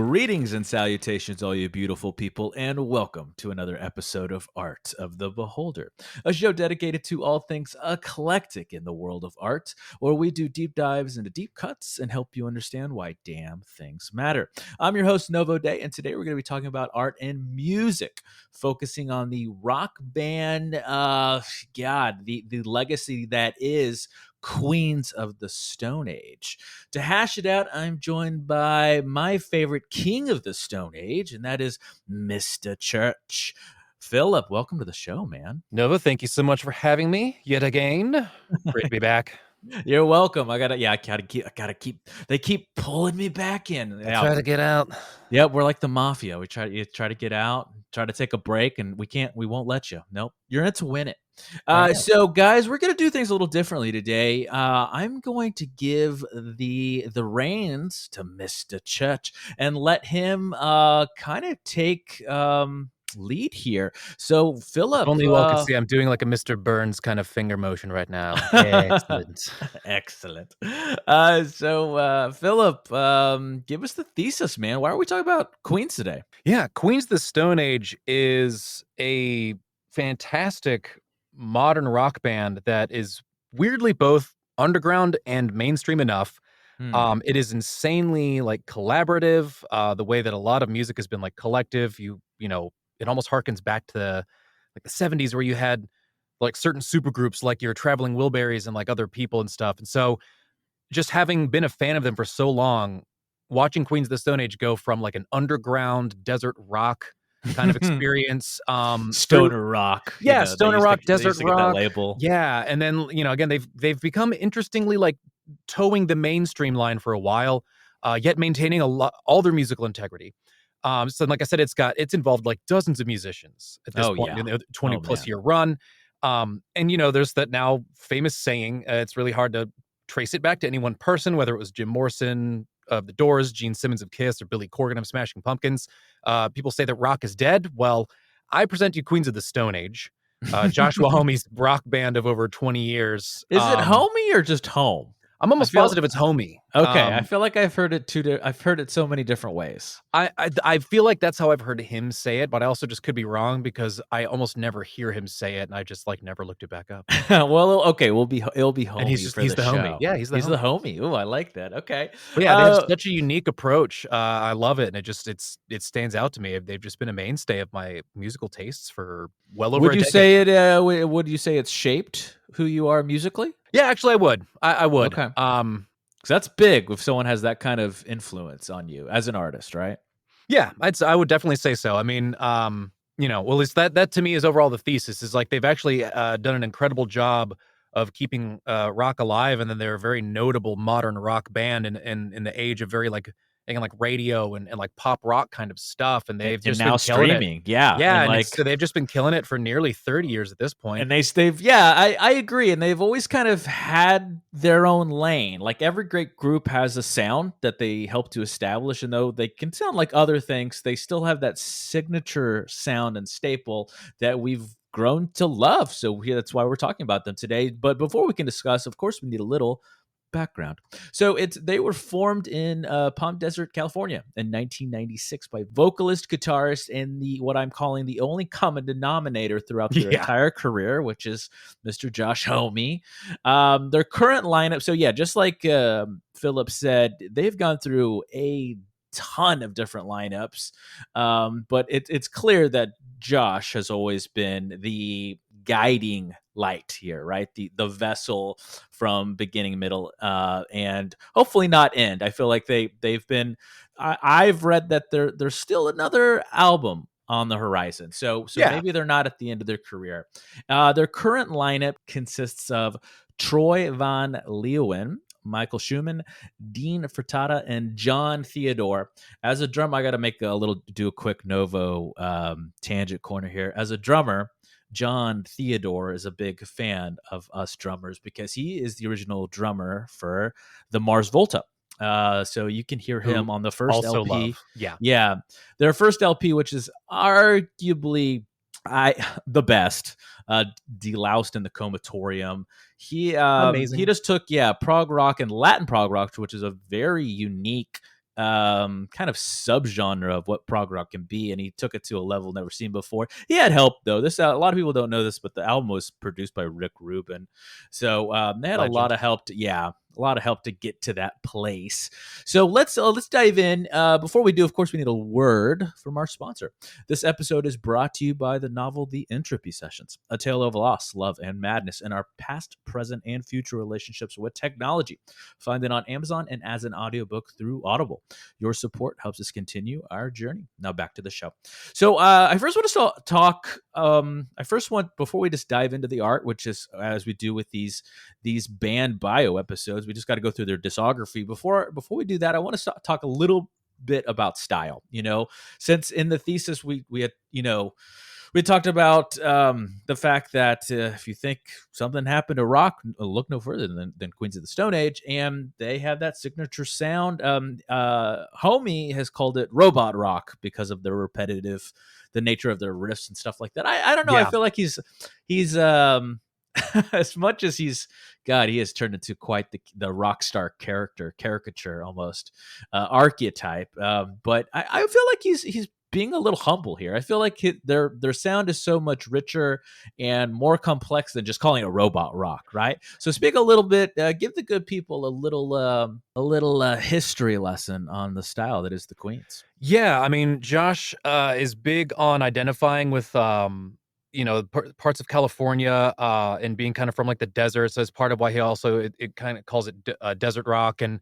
Greetings and salutations, all you beautiful people, and welcome to another episode of Art of the Beholder, a show dedicated to all things eclectic in the world of art, where we do deep dives into deep cuts and help you understand why damn things matter. I'm your host, Novo Day, and today we're going to be talking about art and music, focusing on the rock band, the legacy that is Queens of the Stone Age. To hash it out, I'm joined by my favorite king of the Stone Age, and that is Mr. Church. Philip, welcome to the show, man. Nova, thank you so much for having me yet again. Great to be back. You're welcome. I gotta keep. They keep pulling me back in. I try to get out. Yep, we're like the mafia. We try to get out, try to take a break, and we won't let you. Nope, you're in it to win it. So, guys, we're gonna do things a little differently today. I'm going to give the reins to Mr. Church and let him kind of take lead here. So, Philip, Only you all can see I'm doing like a Mr. Burns kind of finger motion right now. Excellent. Excellent. So, Philip, give us the thesis, man. Why are we talking about Queens today? Yeah, Queens of the Stone Age is a fantastic modern rock band that is weirdly both underground and mainstream enough. It is insanely like collaborative. The way that a lot of music has been like collective. You know, it almost harkens back to the 70s where you had like certain supergroups like your Traveling Wilburys and like other people and stuff. And so just having been a fan of them for so long, watching Queens of the Stone Age go from like an underground desert rock kind of experience, stoner rock. Yeah, stoner rock, desert rock. Label. Yeah, and then again they've become interestingly like towing the mainstream line for a while, yet maintaining all their musical integrity. So like I said, it's involved like dozens of musicians at this point in the 20 plus year run. And there's that now famous saying, it's really hard to trace it back to any one person, whether it was Jim Morrison of The Doors, Gene Simmons of Kiss, or Billy Corgan of Smashing Pumpkins. People say that rock is dead. Well, I present you Queens of the Stone Age, Joshua Homme's rock band of over 20 years. Is it Homie or just Home? I'm almost positive it's Homie. Okay, I feel like I've heard it I've heard it so many different ways. I feel like that's how I've heard him say it, but I also just could be wrong because I almost never hear him say it, and I just like never looked it back up. Well, okay, it'll be Homie. And he's the show. Homie. Yeah, he's the Homie. Ooh, I like that. Okay, but yeah, they have such a unique approach. I love it, and it stands out to me. They've just been a mainstay of my musical tastes for well over. Would you say it? Would you say it's shaped who you are musically? Yeah, actually, I would. I would. Okay. Because that's big if someone has that kind of influence on you as an artist, right? Yeah, I would definitely say so. I mean, well, at least that to me is overall the thesis is like they've actually done an incredible job of keeping rock alive, and then they're a very notable modern rock band in the age of very like radio and like pop rock kind of stuff, and they've just now been streaming, it. And like so they've just been killing it for nearly 30 years at this point. And I agree, and they've always kind of had their own lane. Like every great group has a sound that they help to establish, and though they can sound like other things, they still have that signature sound and staple that we've grown to love. So that's why we're talking about them today. But before we can discuss, of course, we need a little background. So they were formed in Palm Desert, California in 1996 by vocalist, guitarist, and what I'm calling the only common denominator throughout their entire career, which is Mr. Josh Homme. Their current lineup, so yeah, just like Philip said, they've gone through a ton of different lineups, but it's clear that Josh has always been the guiding light here, right? The vessel from beginning, middle, and hopefully not end. I feel like they've been. I've read that there's still another album on the horizon, so maybe they're not at the end of their career. Their current lineup consists of Troy Van Leeuwen, Michael Schumann, Dean Furtado, and John Theodore. As a drummer, I got to do a quick Novo tangent corner here. As a drummer, John Theodore is a big fan of us drummers because he is the original drummer for the Mars Volta. So you can hear him on the first LP. Yeah. Their first LP, which is arguably the best, Deloused in the Comatorium. He just took prog rock and Latin prog rock, which is a very unique kind of subgenre of what prog rock can be, and he took it to a level never seen before. He had help though. This a lot of people don't know this, but the album was produced by Rick Rubin, so they had Legend. a lot of help. A lot of help to get to that place. So let's dive in. Before we do, of course, we need a word from our sponsor. This episode is brought to you by the novel The Entropy Sessions, a tale of loss, love, and madness in our past, present, and future relationships with technology. Find it on Amazon and as an audiobook through Audible. Your support helps us continue our journey. Now back to the show. So I first want to talk. Before we just dive into the art, which is as we do with these band bio episodes, we just got to go through their discography. Before we do that, I want to talk a little bit about style. Since in the thesis we had we talked about the fact that if you think something happened to rock, look no further than Queens of the Stone Age, and they have that signature sound. Homme has called it robot rock because of the nature of their riffs and stuff like that. I don't know. Yeah. I feel like he's as much as he has turned into quite the rock star caricature almost, archetype. But I feel like he's being a little humble here. I feel like their sound is so much richer and more complex than just calling it robot rock, right? So speak a little bit, give the good people a little history lesson on the style that is the Queens. Yeah, I mean, Josh is big on identifying with parts of California and being kind of from like the desert. So it's part of why he also it kind of calls it desert rock. And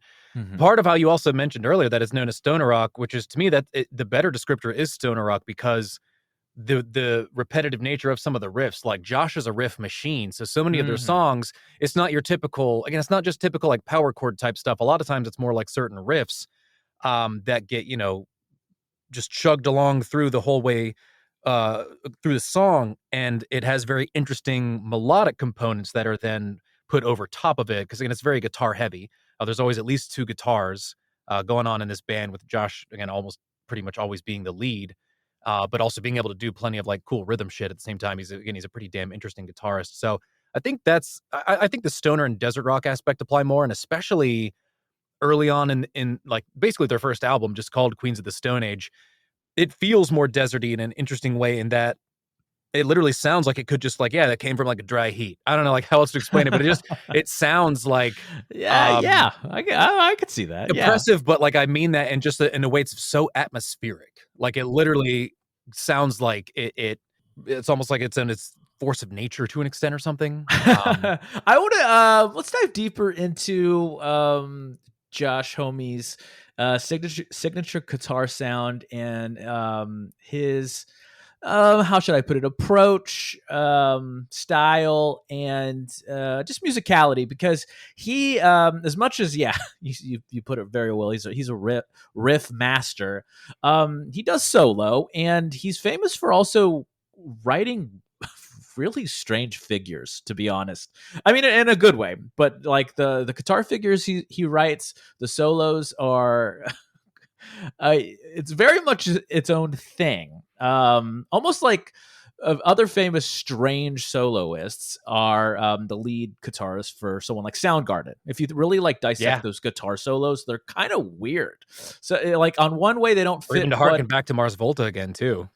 part of how you also mentioned earlier that it's known as stoner rock, which is to me the better descriptor is stoner rock, because the repetitive nature of some of the riffs, like Josh is a riff machine. So many of their songs, it's not your typical, again, it's not just typical like power chord type stuff. A lot of times it's more like certain riffs that get, just chugged along through the whole way through the song, and it has very interesting melodic components that are then put over top of it, because again, it's very guitar heavy. There's always at least two guitars going on in this band, with Josh again almost pretty much always being the lead, but also being able to do plenty of like cool rhythm shit at the same time. He's a pretty damn interesting guitarist. So I think I think the stoner and desert rock aspect apply more, and especially early on in like basically their first album, just called Queens of the Stone Age. It feels more deserty in an interesting way, in that it literally sounds like it could just like, that came from like a dry heat. I don't know like how else to explain it, but it sounds like I could see that. Impressive, but like I mean that in just in a way it's so atmospheric. Like it literally sounds like it's almost like it's in its force of nature to an extent or something. I want to let's dive deeper into Josh Homme's signature guitar sound and his how should I put it, approach, style, and just musicality, because he as much as you put it very well, he's a riff master. He does solo, and he's famous for also writing really strange figures, to be honest. I mean, in a good way, but like the guitar figures he writes, the solos are it's very much its own thing. Almost like other famous strange soloists are the lead guitarist for someone like Soundgarden. If you really like dissect those guitar solos, they're kind of weird. So like on one way they don't fit. Or even to harken back to Mars Volta again too.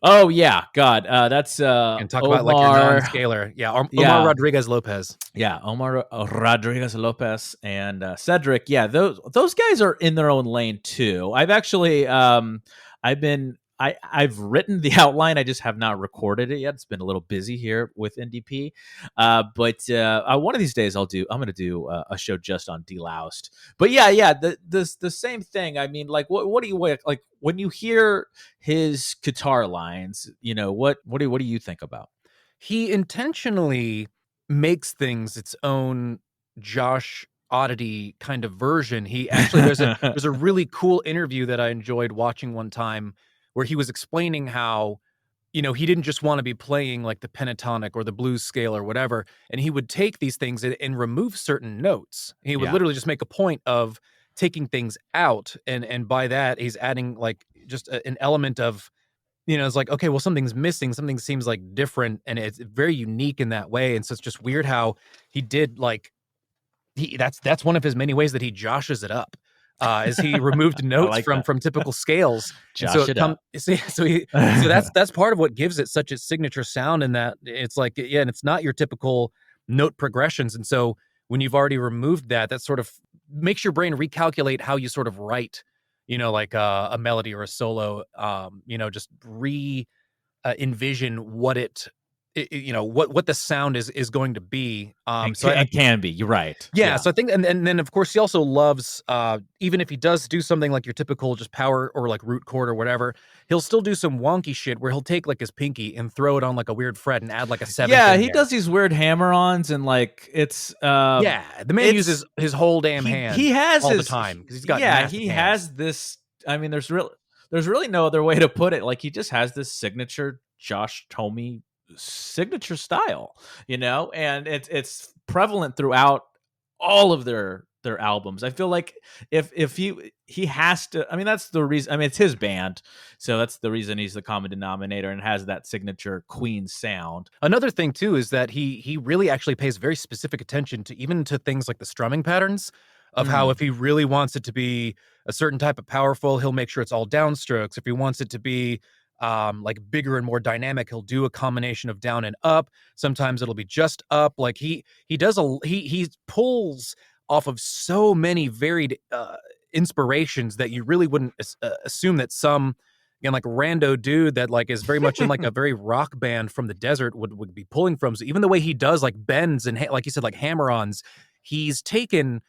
Oh yeah, God, that's and talk Omar, about like your non-scalar, Omar Rodriguez Lopez, Omar Rodriguez Lopez and Cedric. Yeah, those guys are in their own lane too. I've actually I've written the outline. I just have not recorded it yet. It's been a little busy here with NDP, but one of these days I'm going to do a show just on Deloused. But the same thing. I mean, like, what do you like when you hear his guitar lines? What do you think about? He intentionally makes things its own Josh oddity kind of version. He actually there's a really cool interview that I enjoyed watching one time, where he was explaining how, he didn't just want to be playing like the pentatonic or the blues scale or whatever, and he would take these things and remove certain notes. He would literally just make a point of taking things out, and by that he's adding like just an element of, it's like, okay, well, something's missing, something seems like different, and it's very unique in that way. And so it's just weird how he did like that's one of his many ways that he joshes it up. As he removed I notes like that. from typical scales, and so Josh it it come up. so that's part of what gives it such a signature sound. In that it's like, yeah, and it's not your typical note progressions, and so when you've already removed that, that sort of makes your brain recalculate how you sort of write, like a melody or a solo, just envision what what the sound is going to be. And, So I can be. You're right. yeah, Yeah. so I think, and then of course he also loves, even if he does do something like your typical just power or like root chord or whatever, he'll still do some wonky shit where he'll take like his pinky and throw it on like a weird fret and add like a seventh Yeah, in he there. does these weird hammer-ons and like Yeah, the man it's uses his whole damn he hand has all the his time because he's got yeah, massive he hands. has this. I mean, there's really no other way to put it. Like he just has this signature Josh Homme signature style, and it's prevalent throughout all of their albums. I feel like if he has to. I mean, that's the reason. I mean, it's his band, so that's the reason he's the common denominator and has that signature Queen sound. Another thing too is that he really actually pays very specific attention to even to things like the strumming patterns of how Mm. if he really wants it to be a certain type of powerful, he'll make sure it's all downstrokes. If he wants it to be like bigger and more dynamic, he'll do a combination of down and up. Sometimes it'll be just up. Like he does he pulls off of so many varied inspirations that you really wouldn't assume that some, again, like rando dude that like is very much in like a very rock band from the desert would be pulling from. So even the way he does like bends and like you said, like hammer-ons, he's taken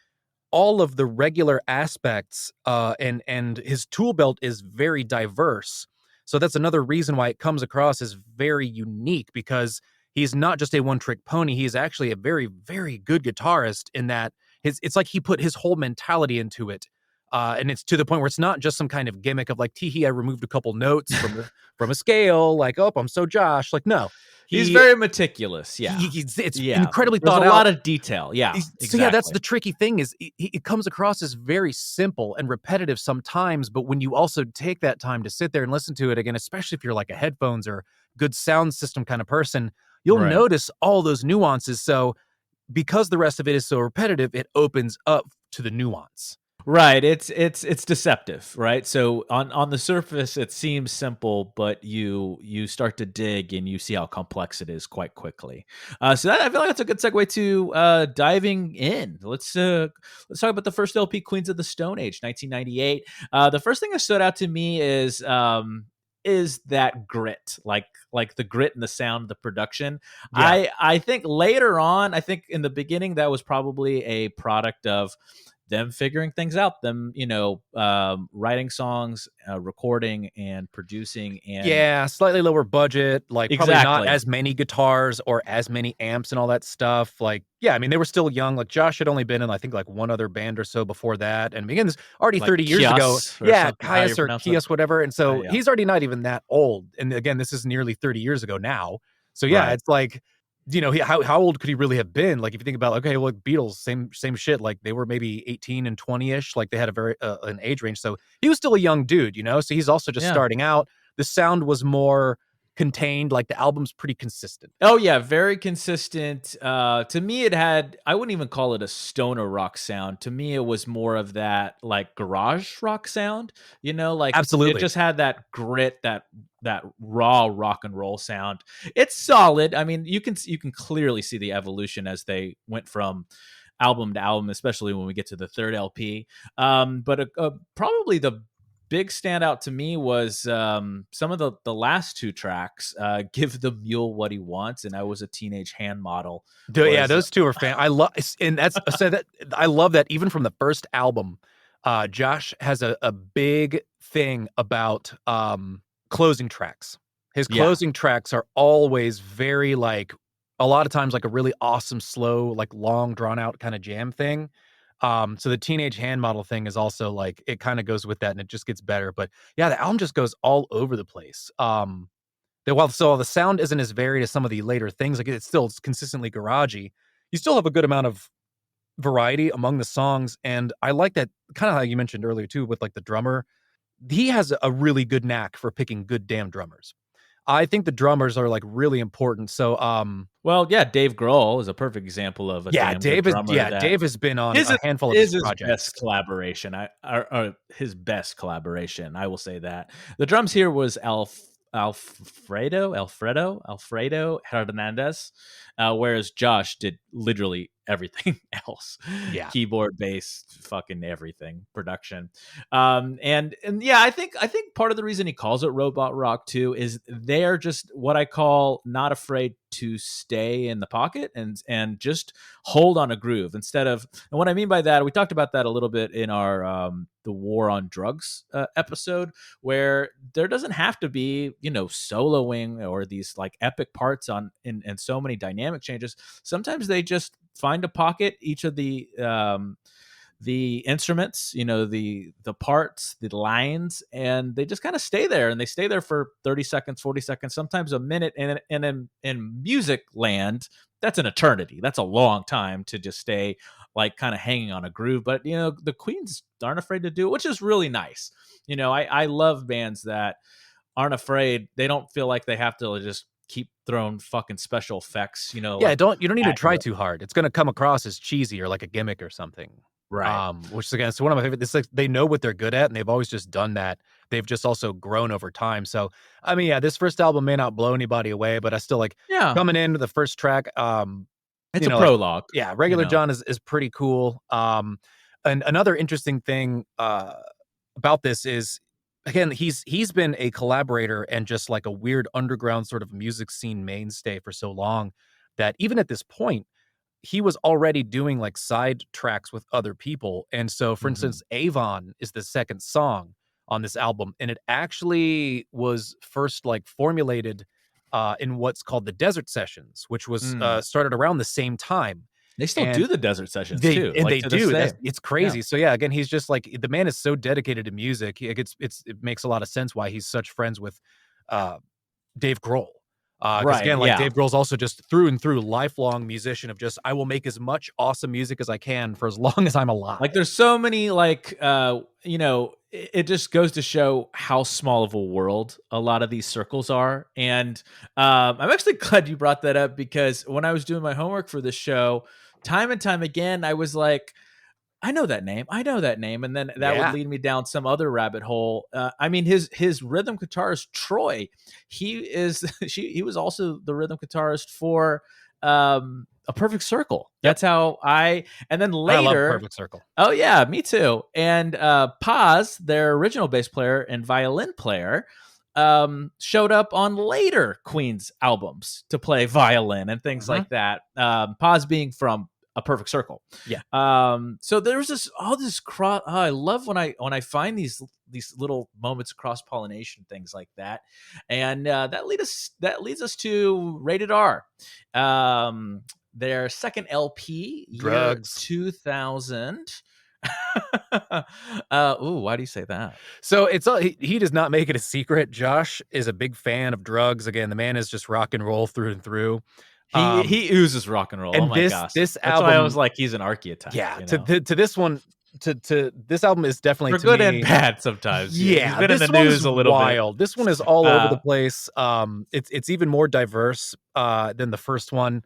all of the regular aspects, and his tool belt is very diverse. So that's another reason why it comes across as very unique, because he's not just a one-trick pony. He is actually a very, very good guitarist in that it's like he put his whole mentality into it. And it's to the point where it's not just some kind of gimmick of like, teehee, I removed a couple notes from a scale, like, oh, I'm so Josh. Like, no, He's he, very meticulous. Yeah. it's Yeah. incredibly There's a thought out. lot of detail. Yeah, So yeah, that's exactly. the tricky thing is it comes across as very simple and repetitive sometimes, but when you also take that time to sit there and listen to it again, especially if you're like a headphones or good sound system kind of person, you'll Right. notice all those nuances. So because the rest of it is so repetitive, it opens up to the nuance. Right. It's deceptive, right? So on the surface it seems simple, but you start to dig and you see how complex it is quite quickly. So that, I feel like that's a good segue to diving in. Let's talk about the first LP, Queens of the Stone Age, 1998. The first thing that stood out to me is that grit, like the grit and the sound, the production. Yeah. I think later on, I think in the beginning that was probably a product of them figuring things out, them writing songs, recording and producing, and Yeah, slightly lower budget, like probably not exactly as many guitars or as many amps and all that stuff. Like, yeah, I mean, they were still young. Like Josh had only been in, I think, like one other band or so before that. And again, this already like 30 years ago. Kios or Yeah, something. How you Caius or pronounce it? Kios, whatever. And so Yeah, he's already not even that old. And again, this is nearly 30 years ago now. So yeah, right. it's like, how old could he really have been? Like if you think about, okay, well, like Beatles, same shit. Like they were maybe 18 and 20-ish. Like they had a very an age range. So he was still a young dude, So he's also just Yeah. starting out. The sound was more contained, like the album's pretty consistent. Oh yeah, very consistent. To me, I wouldn't even call it a stoner rock sound. To me, it was more of that like garage rock sound. Like it Absolutely. just had that grit, that raw rock and roll sound. It's solid. I mean, you can clearly see the evolution as they went from album to album, especially when we get to the third LP. But probably the big standout to me was some of the last two tracks, "Give the Mule What He Wants" and "I Was a Teenage Hand Model." Yeah, Was those two are I love, and that's so that I love that even from the first album, Josh has a big thing about closing tracks. His yeah, closing tracks are always very like a lot of times like a really awesome, slow, like long, drawn out kind of jam thing. So the teenage hand model thing is also like it kind of goes with that and it just gets better. But yeah, the album just goes all over the place. While the sound isn't as varied as some of the later things, like it's consistently garagey. You still have a good amount of variety among the songs, and I like that kind of how you mentioned earlier too with like the drummer. He has a really good knack for picking good damn drummers. I think the drummers are like really important. So, Well, yeah, Dave Grohl is a perfect example of a yeah, damn good drummer that Dave has been on his a handful of his is his projects. best collaboration. Or his best collaboration. I will say that the drums here was Alfredo Hernandez, whereas Josh did literally everything else: Yeah. keyboard, bass, fucking everything, production. And yeah, I think part of the reason he calls it robot rock too is they're just what I call not afraid to stay in the pocket and just hold on a groove instead of. And what I mean by that, we talked about that a little bit in our the war on drugs episode, where there doesn't have to be soloing or these like epic parts on in so many dynamic changes. Sometimes they just find a pocket, each of the instruments, the parts, the lines, and they just kind of stay there, and they stay there for 30 seconds, 40 seconds, sometimes a minute. And in music land, that's an eternity. That's a long time to just stay like kind of hanging on a groove. But the Queens aren't afraid to do it, which is really nice. I love bands that aren't afraid. They don't feel like they have to just keep throwing fucking special effects, Yeah, like you don't need to at try you. too hard. It's gonna come across as cheesy or like a gimmick or something. Right. Which is again, it's one of my favorite. It's like they know what they're good at, and they've always just done that. They've just also grown over time. So, I mean, yeah, this first album may not blow anybody away, but I still like Yeah. coming into the first track. It's a Like, prologue, yeah, you regular know. John is pretty cool. And another interesting thing about this is again, he's been a collaborator and just like a weird underground sort of music scene mainstay for so long that even at this point he was already doing like side tracks with other people. And so, for Mhm. instance, Avon is the second song on this album, and it actually was first like formulated in what's called the Desert Sessions, which was Mm. started around the same time. They still And do the desert sessions too, like they to this do. day. It's Yeah. crazy. So yeah, again, he's just like the man is so dedicated to music. It makes a lot of sense why he's such friends with uh Dave Grohl. Because Right, again, like yeah. Dave Grohl's also just through and through lifelong musician of just I will make as much awesome music as I can for as long as I'm alive. Like, there's so many, like, it just goes to show how small of a world a lot of these circles are, and, I'm actually glad you brought that up because when I was doing my homework for this show, time and time again, I was like, I know that name," and then that would Yeah. lead me down some other rabbit hole. I mean, his rhythm guitarist Troy, he is he was also the rhythm guitarist for A Perfect Circle. Yep. That's how I. And then I love later, Perfect Circle. oh yeah, me too. And Paz, their original bass player and violin player, showed up on later Queen's albums to play violin and things Mhm. like that. Paz being from A Perfect Circle. Yeah. So there's this all this cross. Oh, I love when I find these little moments of cross pollination, things like that, and that leads us to Rated R. Their second LP, year Drugs. 2000. Ooh, why do you say that? So it's all he does not make it a secret. Josh is a big fan of drugs. Again, the man is just rock and roll through and through. He oozes rock and roll. Oh And my gosh. this That's why I was album, like, he's an archetype, yeah, to this one, to this album is definitely For to good and me. bad sometimes. Yeah, he's Yeah, been in this the one's news a little bit. wild. This one is all over the Uh, place. It's even more diverse than the first one,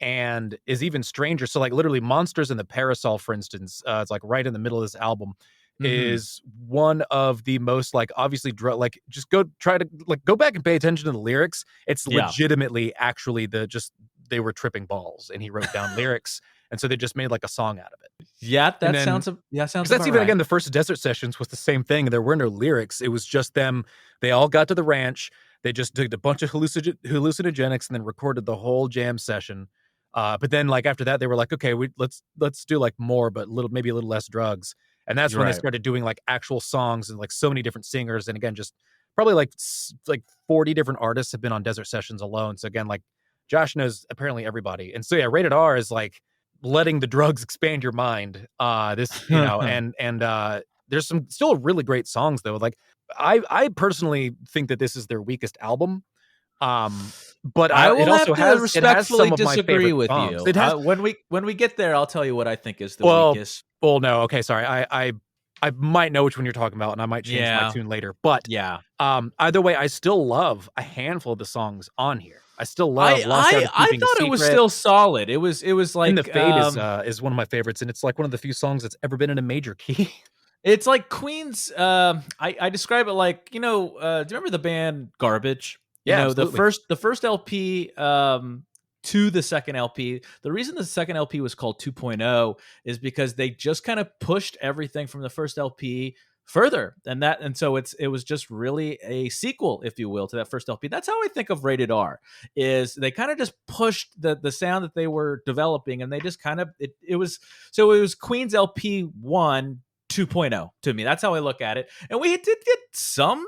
and is even stranger. So, like literally, "Monsters in the Parasol," for instance, it's like right in the middle of this album, mhm. is one of the most like obviously like just go try to like go back and pay attention to the lyrics. It's Yeah. legitimately actually they were tripping balls, and he wrote down lyrics, and so they just made like a song out of it. Yeah, And that then sounds yeah, because sounds that's about even right. again the first Desert Sessions was the same thing. There were no lyrics. It was just them. They all got to the ranch. They just did a bunch of hallucinogenics and then recorded the whole jam session. But then like after that, they were like, okay, let's do like more, but maybe a little less drugs. And that's You're when they right. started doing like actual songs and like so many different singers. And again, just probably like 40 different artists have been on Desert Sessions alone. So again, like Josh knows apparently everybody. And so yeah, Rated R is like letting the drugs expand your mind. This, and there's some still really great songs though. Like I personally think that this is their weakest album. But I it will also have to has respectfully some of my disagree favorite with songs. you. It has When we get there, I'll tell you what I think is the well, weakest. well, no, okay, sorry. I might know which one you're talking about, and I might change my Yeah. tune later. But Yeah. either way, I still love a handful of the songs on here. I still love I Lost Art I of I Keeping a thought it was Secret. still solid. It was In the like Fade is one of my favorites, and it's like one of the few songs that's ever been in a major key. it's like Queen's I describe it like, do you remember the band Garbage? Yeah, The absolutely. first LP to the second LP. The reason the second LP was called 2.0 is because they just kind of pushed everything from the first LP further. And so it was just really a sequel, if you will, to that first LP. That's how I think of Rated R. Is they kind of just pushed the sound that they were developing, and they just kind of it was Queen's LP 1 2.0 to me. That's how I look at it. And we did get some,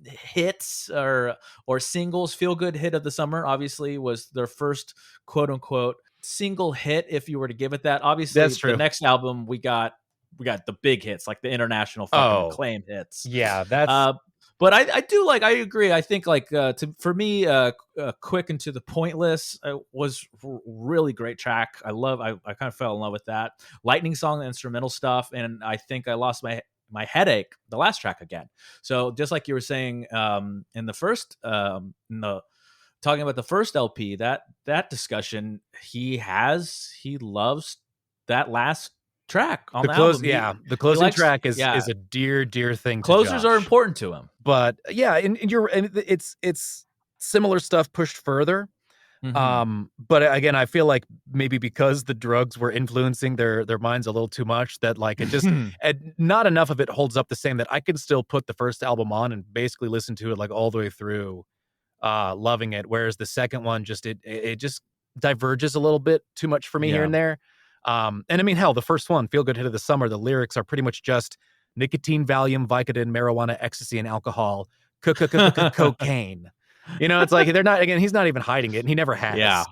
hits or singles. Feel Good Hit of the Summer obviously was their first quote unquote single hit, if you were to give it that. Obviously, That's the true. next album we got the big hits, like the international fucking Oh, acclaim hits. yeah, that's Uh, but I agree. I think like for me, quick and to the pointless was really great track. I kind of fell in love with that lightning song, the instrumental stuff, and I think I lost my headache the last track again. So just like you were saying in the first in the talking about the first LP, that discussion, he loves that last track on the album. the He closing likes, track yeah, is a dear thing to closers are Josh. important to him. But yeah, and it's similar stuff pushed further. Mm-hmm. But again, I feel like maybe because the drugs were influencing their minds a little too much, that like it just and not enough of it holds up the same, that I can still put the first album on and basically listen to it like all the way through, loving it. Whereas the second one it just diverges a little bit too much for me here Yeah. and there. And I mean, hell, the first one, Feel Good Hit of the Summer, the lyrics are pretty much just nicotine, Valium, Vicodin, marijuana, ecstasy, and alcohol, cocaine. It's like they're not, again, he's not even hiding it, and he never Yeah.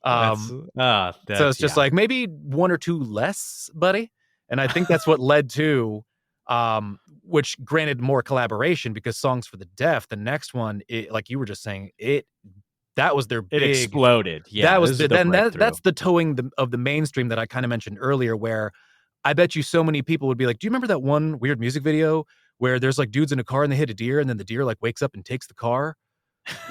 has. That's So it's just yeah. like maybe one or two less, buddy. And I think that's what led to, which granted more collaboration, because Songs for the Deaf, the next one, like you were just saying, that was their It big, exploded. Yeah, that was this is the breakthrough. that's the towing of the mainstream that I kind of mentioned earlier, where I bet you so many people would be like, do you remember that one weird music video where there's like dudes in a car and they hit a deer and then the deer like wakes up and takes the car?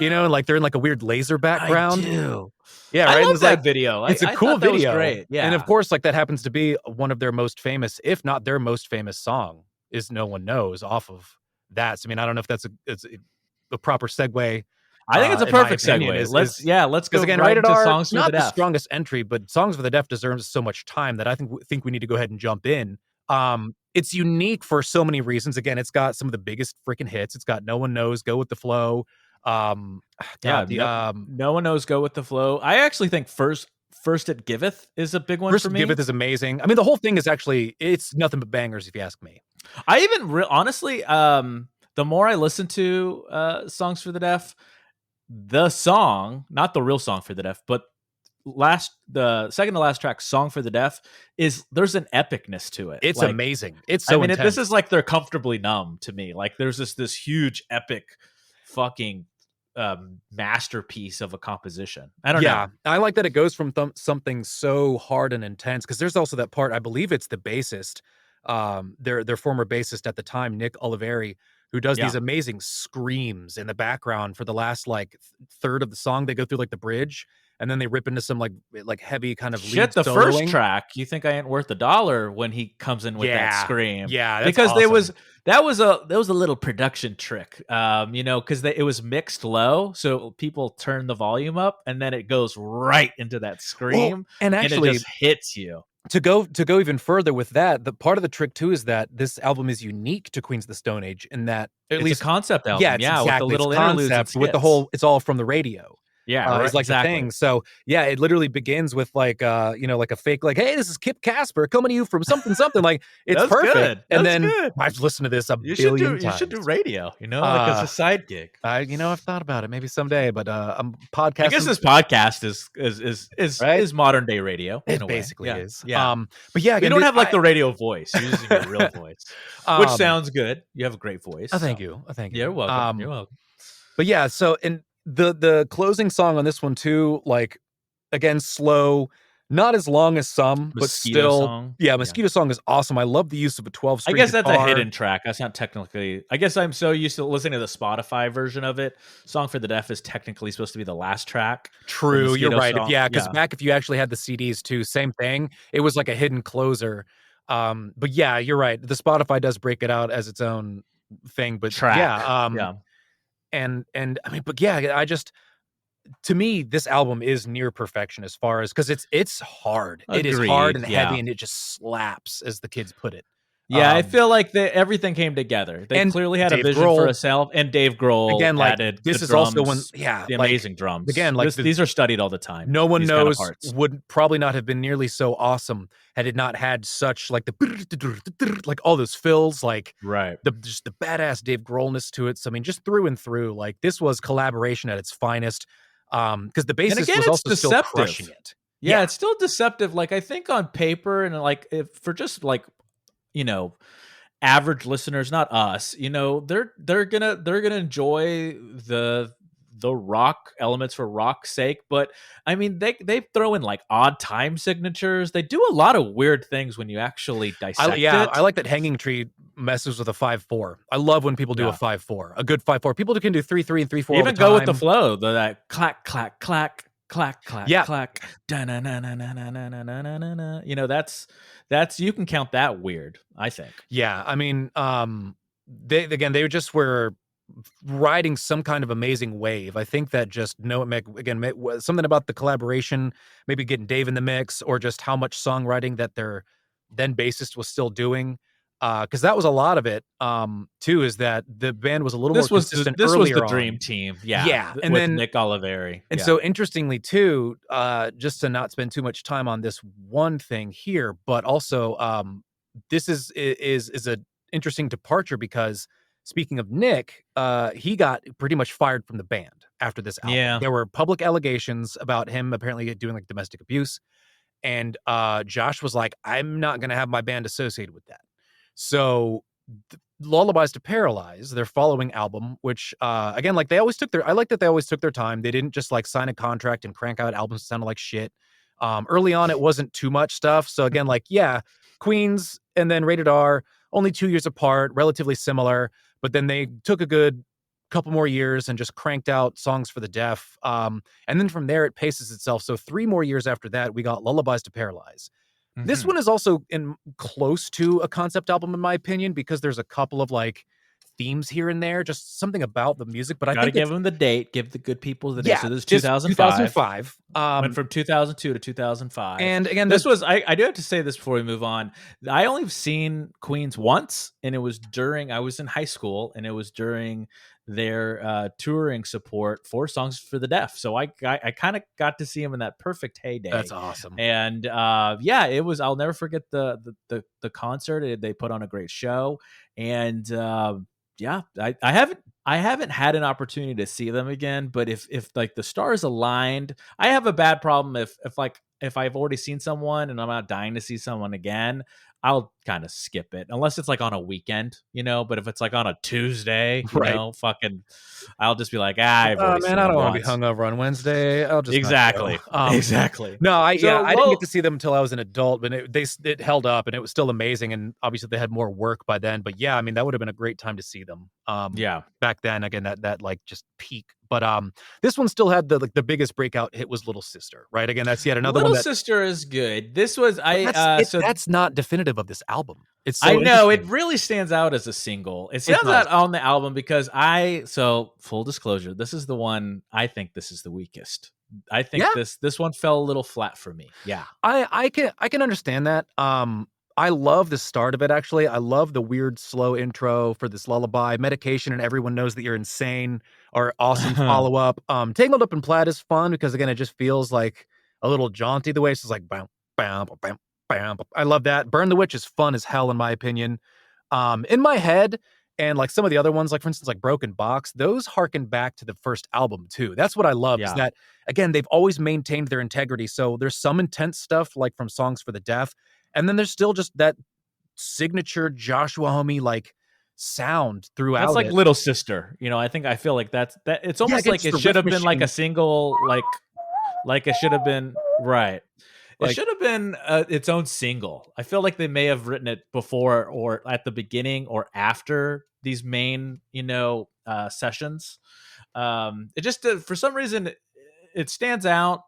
Like they're in like a weird laser I background. do. Yeah, I right. And love it's that like, video. it's a I cool thought that was video. great. And of Yeah. course, like that happens to be one of their most famous, if not their most famous song, is No One Knows off of that. So, I mean, I don't know if that's a proper segue. I think it's a In my perfect opinion, segue. is Let's because go again, right Rated into R, Songs for the not the Deaf. strongest entry, but Songs for the Deaf deserves so much time that I think we need to go ahead and jump in. It's unique for so many reasons. Again, it's got some of the biggest freaking hits. It's got No One Knows, Go with the Flow. Um, Yeah, God, the no one knows Go with the Flow. I actually think First It Giveth is a big one First for It me. Giveth is amazing. I mean, the whole thing is actually, it's nothing but bangers, if you ask me. I even honestly, the more I listen to Songs for the Deaf, the song, not the real Song for the Deaf, but the second to last track, Song for the Deaf, there's an epicness to it. It's Like, amazing. It's so intense. this is like they're Comfortably Numb to me. Like there's this huge epic fucking masterpiece of a composition. I don't know. I like that it goes from something so hard and intense, because there's also that part, I believe it's the bassist, their former bassist at the time, Nick Oliveri, who does these amazing screams in the background for the last like third of the song. They go through like the bridge, and then they rip into some like heavy kind of lead The soloing. first track, You Think I Ain't Worth a Dollar, when he comes in with that scream. Yeah, that's because awesome. that was a little production trick. Because it was mixed low, so people turn the volume up, and then it goes right into that scream, well, and actually it just hits you. To go even further with that, the part of the trick too is that this album is unique to Queens of the Stone Age, in that It's a concept album. Yeah, it's exactly, with the little interludes and with the whole, it's all from the radio. Yeah, Is like exactly. the thing. So yeah, it literally begins with like like a fake, like, hey, this is Kip Casper coming to you from something. Like, it's perfect. Good. And then good. I've listened to this You billion times. You should do radio, like as a side gig. I've thought about it, maybe someday, but I'm podcasting. I guess this podcast right? is modern day radio. It basically is. Yeah. But yeah, again, you don't have like the radio voice. You're using your real voice, which sounds good. You have a great voice. Thank you. Thank you. You're welcome. You're welcome. But yeah, so in the closing song on this one too, like, again, slow, Not as long as some, but Mosquito still, Song. yeah, Mosquito Song is awesome. I love the use of a I 12-string guess that's a guitar. hidden track. That's not technically. I guess I'm so used to listening to the Spotify version of it. Song for the Deaf is technically supposed to be the last track. The True, you're Mosquito right. Song. Yeah, because Yeah. back if you actually had the CDs too, same thing. It was like a hidden closer. But yeah, you're right. The Spotify does break it out as its own thing. But yeah, Track. Yeah. and I mean, but yeah, I just to me, this album is near perfection as far as because it's hard. It is hard Agreed. and heavy, Yeah. and it just slaps, as the kids put it. Yeah, I Um, feel like everything came together. They and clearly had a Dave vision for Grohl, a self, and Dave Grohl again, like added the this is also when, drums, yeah, the like amazing drums. again, like These are studied all the time. no one These kind of knows parts. would probably not have been nearly so awesome had it not had such like the like all those fills, like Right. the just the badass Dave Grohlness to it. So I mean, just through and through, like this was collaboration at its finest. Because the And bassist again, was it's also still crushing deceptive. it. Yeah, Yeah, it's still deceptive. Like I think on paper and like if for just like you know average listeners, not us, they're gonna enjoy the rock elements for rock's sake. But I mean, they throw in like odd time signatures. They do a lot of weird things when you actually dissect I it. like that Hanging Tree messes with a 5/4. I love when people do a Yeah. 5/4, a good 5/4. People can do 3/3 and 3/4 all the Even go with the time. flow, that clack, clack, clack, clack, clack, Yeah, clack, da-na-na-na-na-na-na-na-na-na. That's you can count that weird, I think. yeah. I mean, they just were riding some kind of amazing wave. I think that just no again was something about the collaboration, maybe getting Dave in the mix, or just how much songwriting that their then bassist was still doing. Because that was a lot of it. Too is that the band was a little more consistent This was the earlier dream on. team, yeah, Yeah, and with then Nick Oliveri, and yeah. so interestingly too, just to not spend too much time on this one thing here, but also this is a interesting departure because speaking of Nick, he got pretty much fired from the band after this album. Yeah. There were public allegations about him apparently doing like domestic abuse, and Josh was like, "I'm not going to have my band associated with that." So Lullabies to Paralyze, their following album, which again, like they always took their I like that they always took their time. They didn't just like sign a contract and crank out albums that sounded like shit. Early on, it wasn't too much stuff. So again, like, yeah, Queens and then Rated R, only 2 years apart, relatively similar, but then they took a good couple more years and just cranked out Songs for the Deaf. And then from there it paces itself. So 3 more years after that, we got Lullabies to Paralyze. This Mhm. one is also in close to a concept album, in my opinion, because there's a couple of like themes here and there, just something about the music. But I Gotta think give it's them the date, give the good people the date. yeah, So this is this 2005. 2005. Went from 2002 to 2005. And again, This was I do have to say this before we move on. I only have seen Queens once, and it was during I was in high school, and it was during their touring support for Songs for the Deaf. So I kind of got to see him in that perfect that's heyday. awesome. And yeah, it was I'll never forget the concert. They put on a great show. And yeah, I haven't had an opportunity to see them again, but if like the stars aligned, I have a bad problem if I've already seen someone and I'm not dying to see someone again, I'll kind of skip it unless it's like on a weekend, but if it's like on a Tuesday, Right. fucking I'll just be like, I've Oh already man, seen I them don't want to be once. hungover on Wednesday. I'll just not go. Exactly. Exactly. No, So, I didn't get well, to see them until I was an adult, but it held up and it was still amazing. And obviously they had more work by then. But yeah, I mean that would have been a great time to see them. yeah. Back then, again, that like just peak. But this one still had the biggest breakout hit was Little Sister, right? Again, that's yet another one Little that. Sister is good. This was But so that's not definitive of this album. It's I so know it interesting. really stands out as a single. It It stands does. out on the album because so full disclosure, this is the one I think this is the weakest. I think Yeah, this one fell a little flat for me. Yeah. I can understand that. I love the start of it actually. I love the weird slow intro for this lullaby. Medication and Everyone Knows That You're Insane are awesome follow up. Tangled Up in Plaid is fun because again it just feels like a little jaunty the way it's just like bam bam bam bam. I love that. Burn the Witch is fun as hell in my opinion. In my head and like some of the other ones like for instance like Broken Box, those harken back to the first album too. That's what I love is Yeah. that again they've always maintained their integrity. So there's some intense stuff like from Songs for the Deaf, and then there's still just that signature Joshua Homme like sound That's throughout like it. Little Sister. I feel like that it's Yeah, almost again, like just it the should riff have been like a machine. single like it should have been right. It Like, should have been its own single. I feel like they may have written it before or at the beginning or after these main, sessions. It just for some reason it stands out,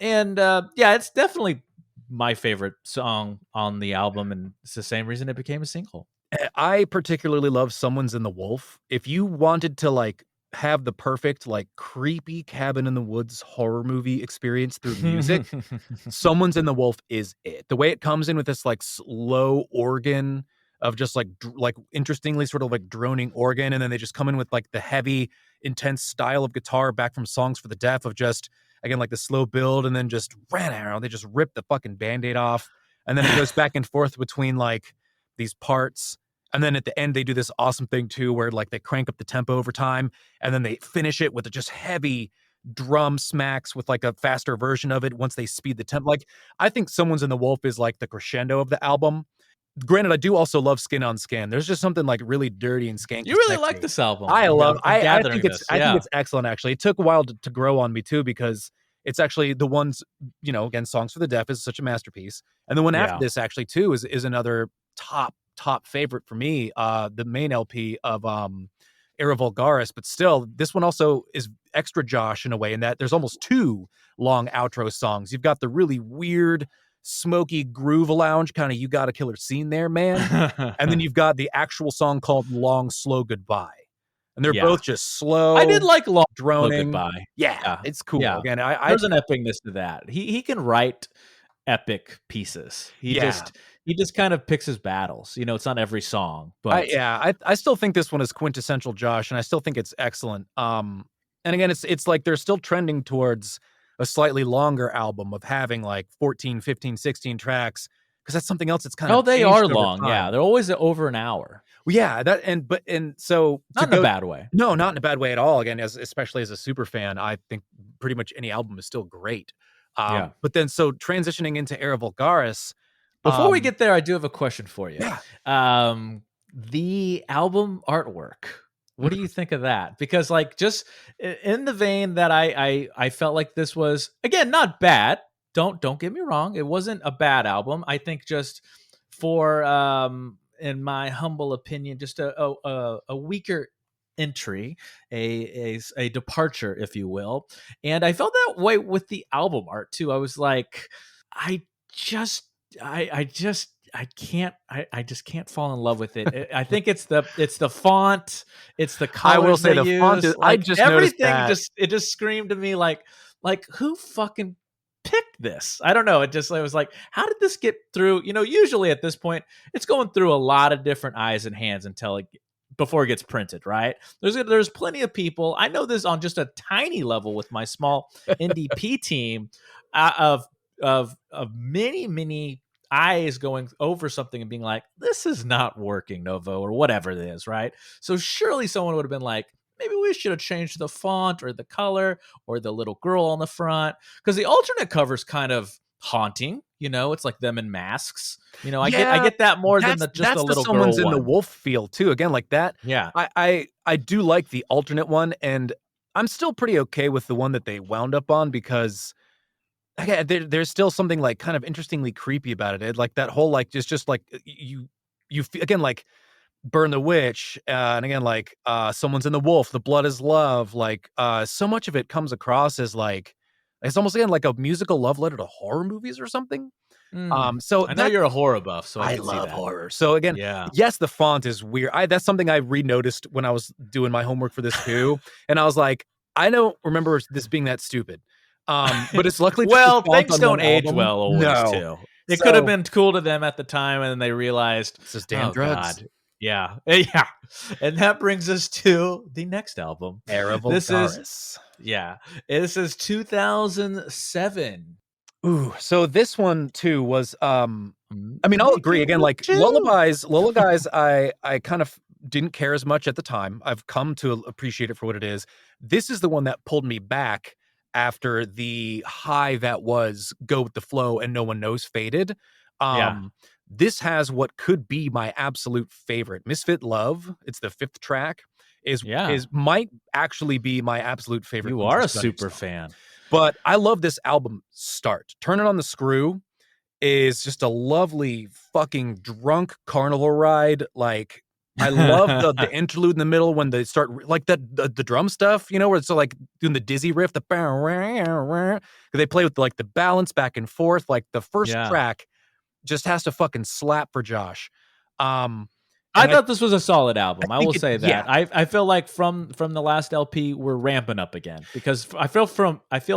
and yeah, it's definitely my favorite song on the album, and it's the same reason it became a single. I particularly love Someone's in the Wolf. If you wanted to, like, have the perfect, like, creepy cabin in the woods horror movie experience through music, Someone's in the Wolf is it. The way it comes in with this, like, slow organ of just, like, interestingly sort of, like, droning organ, and then they just come in with, like, the heavy, intense style of guitar back from Songs for the Deaf of just, again, like, the slow build, and then just they just rip the fucking Band-Aid off, and then it goes back and forth between, like, these parts, and then at the end, they do this awesome thing too, where, like, they crank up the tempo over time, and then they finish it with a just heavy drum smacks with, like, a faster version of it once they speed the tempo. Like, I think Someone's in the Wolf is, like, the crescendo of the album. Granted, I do also love Skin on Skin. There's just something, like, really dirty and skanky You really like sexy. this album. I love I'm I gathering think it's this. I think Yeah, it's excellent, actually. It took a while to grow on me too because it's actually the ones, again, Songs for the Deaf is such a masterpiece, and the one after yeah. this actually too is another top favorite for me, the main LP of, Era Vulgaris, but still, this one also is extra Josh in a way in that there's almost 2 long outro songs. You've got the really weird, smoky groove lounge, kinda "You Got a Killer Scene There, Man," and then you've got the actual song called Long, Slow Goodbye, and they're Yeah. both just I did slow, like Long Slow droning. Goodbye. Yeah, Yeah, it's cool. yeah. Again, I There's an epicness to that. He can write epic pieces. He yeah. just he just kind of picks his battles. It's not every song, I but yeah, I still think this one is quintessential Josh, and I still think it's excellent. And again, it's like they're still trending towards a slightly longer album of having like 14, 15, 16 tracks because that's something else that's kind oh, of they changed are over long. Yeah, time. they're always over an hour. Well, yeah, that and so to Not in a go bad way. no, not in a bad way at all. Again, especially as a super fan, I think pretty much any album is still great. Yeah. But then so transitioning into Era Vulgaris, Before we um, get there, I do have a question for you. yeah. The album artwork. What do you think of that? Because like just in the vein that I felt like this was again not bad. Don't get me wrong. It wasn't a bad album. I think just for in my humble opinion, just a weaker entry, a departure, if you will. And I felt that way with the album art too. I was like, I just I just I just can't fall in love with it. I think it's the font, it's the I will colors say they the font use, is I like just noticed everything that. just screamed to me like who fucking picked this? I don't know. I was like, how did this get through? Usually at this point, it's going through a lot of different eyes and hands before it gets printed, right? There's plenty of people. I know this on just a tiny level with my small NDP team of many eyes going over something and being like, this is not working, Novo, or whatever it is, right? So surely someone would have been like, maybe we should have changed the font or the color or the little girl on the front, because the alternate cover's kind of haunting. It's like them in masks. I get I Yeah, get that more than just the that's the little girl Someone's in the one. Wolf feel too. Again, like that. Yeah. I do like the alternate one, and I'm still pretty okay with the one that they wound up on because again, there's still something like kind of interestingly creepy about it. Like that whole like just like you feel, again, like Burn the Witch, and again like Someone's in the Wolf, The Blood is Love. Like so much of it comes across as like it's almost again like a musical love letter to horror movies or something. So I know that's you're a horror buff, so I I could see love that. horror. So again, Yeah. yes, the font is weird. That's something I re-noticed when I was doing my homework for this too, and I was like, I don't remember this being that stupid. But it's luckily just the Well, font things on one don't age album. well always No. too. It could have So been cool to them at the time, and then they realized, it's just damn oh drugs. god, yeah, yeah. And that brings us to the next album. Era This is Vulgaris. yeah, this is 2007. Ooh, so this one too was I mean, I'll agree Making again, the like tune. Lullabies, I kind of didn't care as much at the time. I've come to appreciate it for what it is. This is the one that pulled me back after the high that was Go With the Flow and No One Knows faded. Yeah, This has what could be my absolute favorite. Misfit Love, it's the 5th track, is yeah. is might actually be my absolute favorite You from are a Just About Any super Song. fan. But I love this album start. Turn It on the Screw is just a lovely fucking drunk carnival ride. Like, I love the interlude in the middle when they start like the drum stuff, you know, where it's like doing the dizzy riff, they play with like the balance back and forth. Like the first Yeah. track just has to fucking slap for Josh. I And thought this was a solid I album. I think will say yeah. that. I feel like from the last LP we're ramping up again because I feel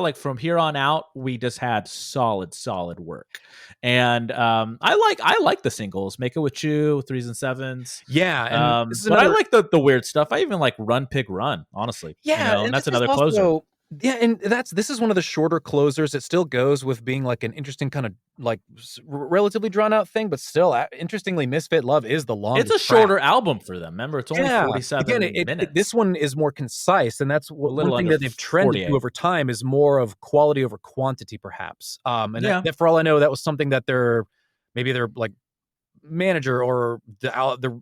like from here on out we just had solid work, and I like the singles, Make It With You, Threes and Sevens. Yeah, and this is But I another like the weird stuff. I even like Run Pig Run, honestly, yeah, and and that's this is another closer. also yeah, and this is one of the shorter closers. It still goes with being like an interesting kind of like relatively drawn out thing, but still, interestingly, Misfit Love is the It's longest a track. shorter album for them. Remember, it's only Yeah, again, 47 this minutes, one is more concise, and that's a one little thing under that they've trended to 48. over time is more of quality over quantity, perhaps. And Yeah. that for all I know, that was something that maybe their like manager or the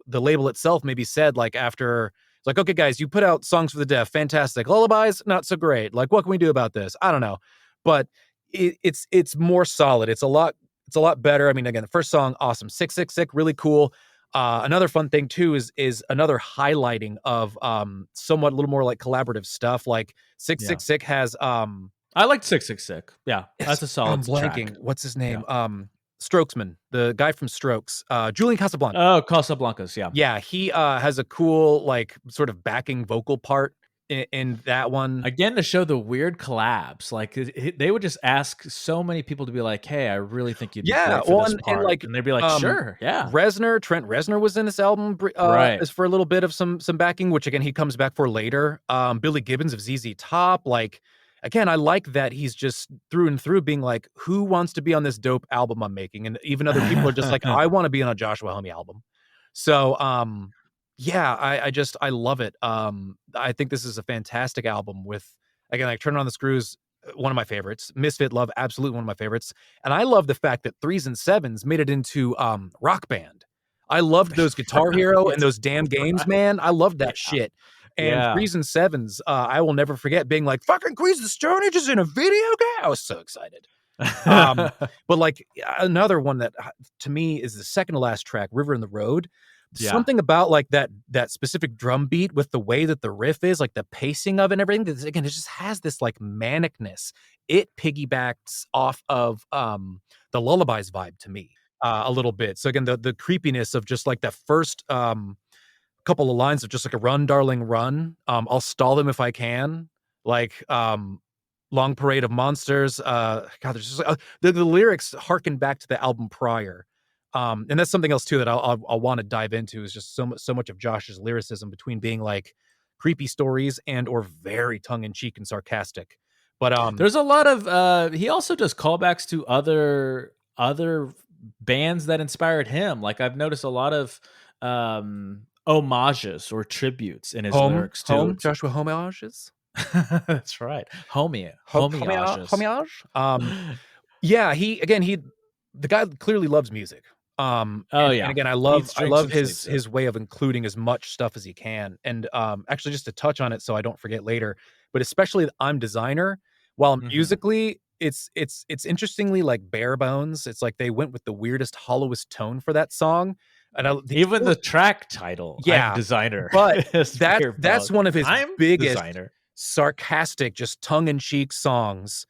label itself maybe said like after it's like, okay guys, you put out songs for the deaf, fantastic. Lullabies, not so great. Like, what can we do about this? I don't know, but it's more solid. It's a lot better. I mean, again, the first song, awesome. 666, really cool. Another fun thing too is another highlighting of somewhat a little more like collaborative stuff. Like Yeah. 666 has I liked 666. Yeah, yes, that's a I'm solid blanking. track. What's his Yeah. name? Strokesman, the guy from Strokes, Julian Casablanca. Oh, Casablancas, yeah. Yeah, he has a cool like sort of backing vocal part in that one. Again, to show the weird collabs, like they would just ask so many people to be like, "Hey, I really think you'd be Yeah, great for well, this and part," like and they'd be like, "Sure, yeah, Trent Reznor was in this album right." as for a little bit of some backing, which again he comes back for later. Billy Gibbons of ZZ Top, like again, I like that he's just through and through being like, who wants to be on this dope album I'm making? And even other people are just like, I want to be on a Joshua Homme album. So yeah, I love it. I think this is a fantastic album with again like Turn On the Screws, one of my favorites. Misfit Love, absolutely one of my favorites. And I love the fact that Threes and Sevens made it into Rock Band. I loved those Guitar Hero and Right, those damn games, right. man. I loved Yeah, that shit. And yeah. Threes and Sevens, I will never forget being like, fucking Queens of the Stone Age is in a video game. I was so excited. Um, but like another one that to me is the second to last track, River in the Road. Yeah. Something about like that specific drum beat with the way that the riff is, like the pacing of it and everything. Again, it just has this like manicness. It piggybacks off of the Lullabies vibe to me a little bit. So again, the creepiness of just like the first couple of lines of just like a run, darling, run. I'll stall them if I can. Like Long Parade of Monsters. God, there's just the lyrics harken back to the album prior. And that's something else too that I'll want to dive into is just so much of Josh's lyricism between being like creepy stories and or very tongue in cheek and sarcastic. But There's a lot of he also does callbacks to other bands that inspired him. Like I've noticed a lot of homages or tributes in his lyrics too. Joshua homages. That's right. Homeages. Homage. Yeah, he the guy clearly loves music. Oh And yeah. again, I Eats, drinks, love and sleeps it. his way of including as much stuff as he can. And actually just to touch on it so I don't forget later, but especially the I'm Designer, while Mhm. musically it's interestingly like bare bones. It's like they went with the weirdest, hollowest tone for that song. And Even the track title, I'm yeah, Designer, but is bare that's bones. one of his I'm biggest Designer. sarcastic, just tongue-in-cheek songs.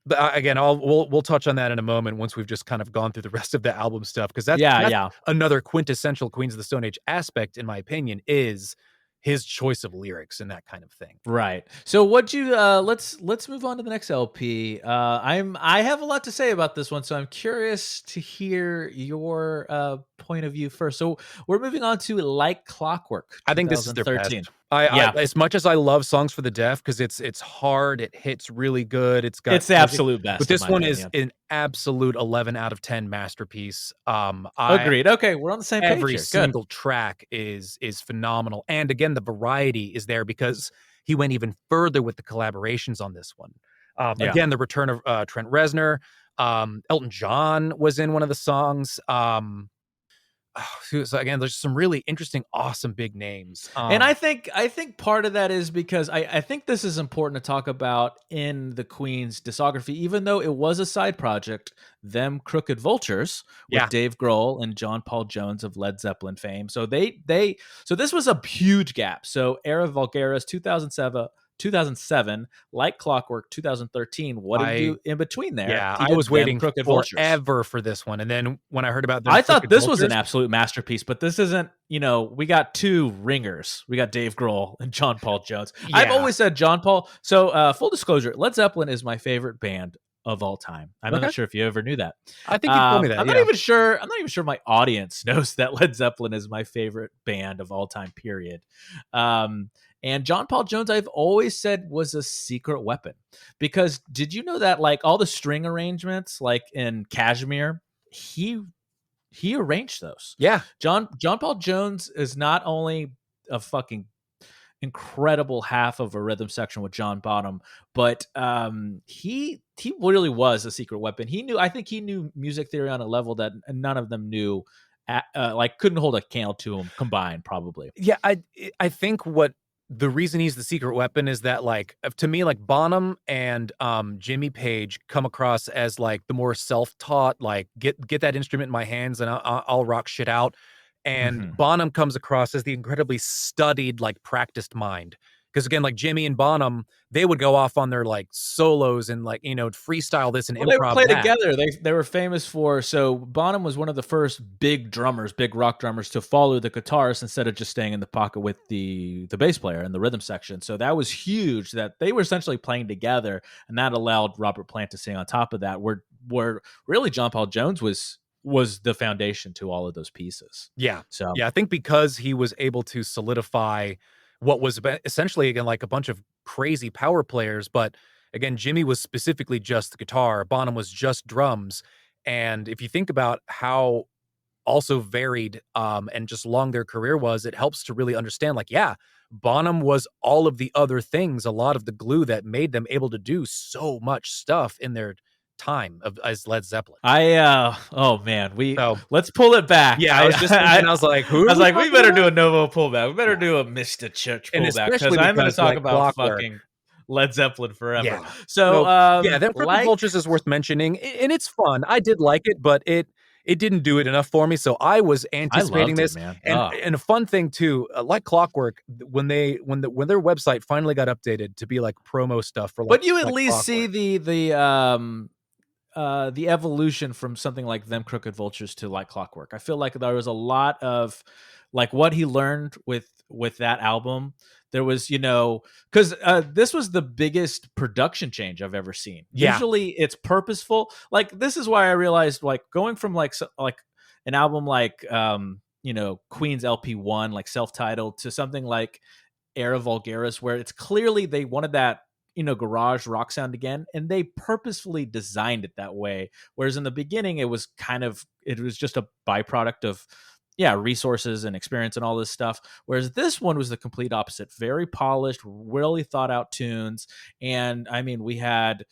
But, again, we'll touch on that in a moment once we've just kind of gone through the rest of the album stuff, 'cause Yeah, that's yeah. another quintessential Queens of the Stone Age aspect, in my opinion, is his choice of lyrics and that kind of thing. Right. So what you let's move on to the next LP. I have a lot to say about this one, so I'm curious to hear your point of view first. So we're moving on to Like Clockwork, I think this is their 2013. best. I Yeah, as much as I love Songs for the Deaf because it's hard, it hits really good, it's got it's the music, absolute but best in this my one is opinion. an absolute 11 out of 10 masterpiece. I Agreed. Okay, we're on the same page Every here. Good. single track is phenomenal, and again, the variety is there because he went even further with the collaborations on this one. Yeah. Again, the return of Trent Reznor, Elton John was in one of the songs. So again, there's some really interesting, awesome big names. And I think part of that is because I think this is important to talk about in the Queen's discography, even though it was a side project, them Crooked Vultures with Yeah. Dave Grohl and John Paul Jones of Led Zeppelin fame. So so this was a huge gap. So Era Vulgaris 2007, Like Clockwork 2013. What did you do in between there? Yeah, He I did was them waiting Crooked Vultures. forever for this one, and then when I heard about them I thought Crooked this was an Vultures, absolute masterpiece, but this isn't, we got two ringers. We got Dave Grohl and John Paul Jones. I've yeah, always said John Paul. So, full disclosure, Led Zeppelin is my favorite band of all time. I'm okay, not sure if you ever knew that. I think you told me that. I'm not even sure. I'm not even sure my audience knows that Led Zeppelin is my favorite band of all time. Period. And John Paul Jones, I've always said was a secret weapon, because did you know that like all the string arrangements, like in Kashmir, he arranged those. Yeah, John Paul Jones is not only a fucking incredible half of a rhythm section with John Bonham, but he really was a secret weapon. I think he knew music theory on a level that none of them knew. Like couldn't hold a candle to him combined, probably. yeah. I think what the reason he's the secret weapon is that, like, to me, like Bonham and Jimmy Page come across as like the more self-taught, like get that instrument in my hands and I'll rock shit out. And Mhm. Bonham comes across as the incredibly studied, like practiced mind. Because again, like Jimmy and Bonham, they would go off on their like solos and like, freestyle this and Well, they would improv play that. together. They were famous for, so Bonham was one of the first big drummers, big rock drummers to follow the guitarist instead of just staying in the pocket with the bass player in the rhythm section. So that was huge that they were essentially playing together, and that allowed Robert Plant to sing on top of that. Where really John Paul Jones was the foundation to all of those pieces. Yeah. So Yeah. I think because he was able to solidify what was essentially, again, like a bunch of crazy power players. But again, Jimmy was specifically just the guitar, Bonham was just drums. And if you think about how also varied and just long their career was, it helps to really understand, like, yeah, Bonham was all of the other things, a lot of the glue that made them able to do so much stuff in their time as Led Zeppelin. oh man, So let's pull it back. yeah, I was just thinking, I was like, who I are was we like, we talking better do about? a Novo pullback. We better Yeah. do a Mr. Church And pullback, because especially I'm going to because talk like about Clockwork. fucking Led Zeppelin forever. Yeah. So, So yeah, them Crooked like, Vultures is worth mentioning, and it's fun. I did like it, but it didn't do it enough for me. So I was I anticipating loved it, this, man. and Oh, a fun thing too, like Clockwork, when their website finally got updated to be like promo stuff for but you at like least see Clockwork. the evolution from something like them Crooked Vultures to Like Clockwork. I feel like there was a lot of like what he learned with that album. There was, because this was the biggest production change I've ever seen. Yeah, Usually it's purposeful. Like this is why I realized like going from like an album like Queen's LP1, like self-titled, to something like Era Vulgaris, where it's clearly they wanted that garage rock sound again, and they purposefully designed it that way. Whereas in the beginning, it was just a byproduct of resources and experience and all this stuff. Whereas this one was the complete opposite, very polished, really thought out tunes, and I mean we had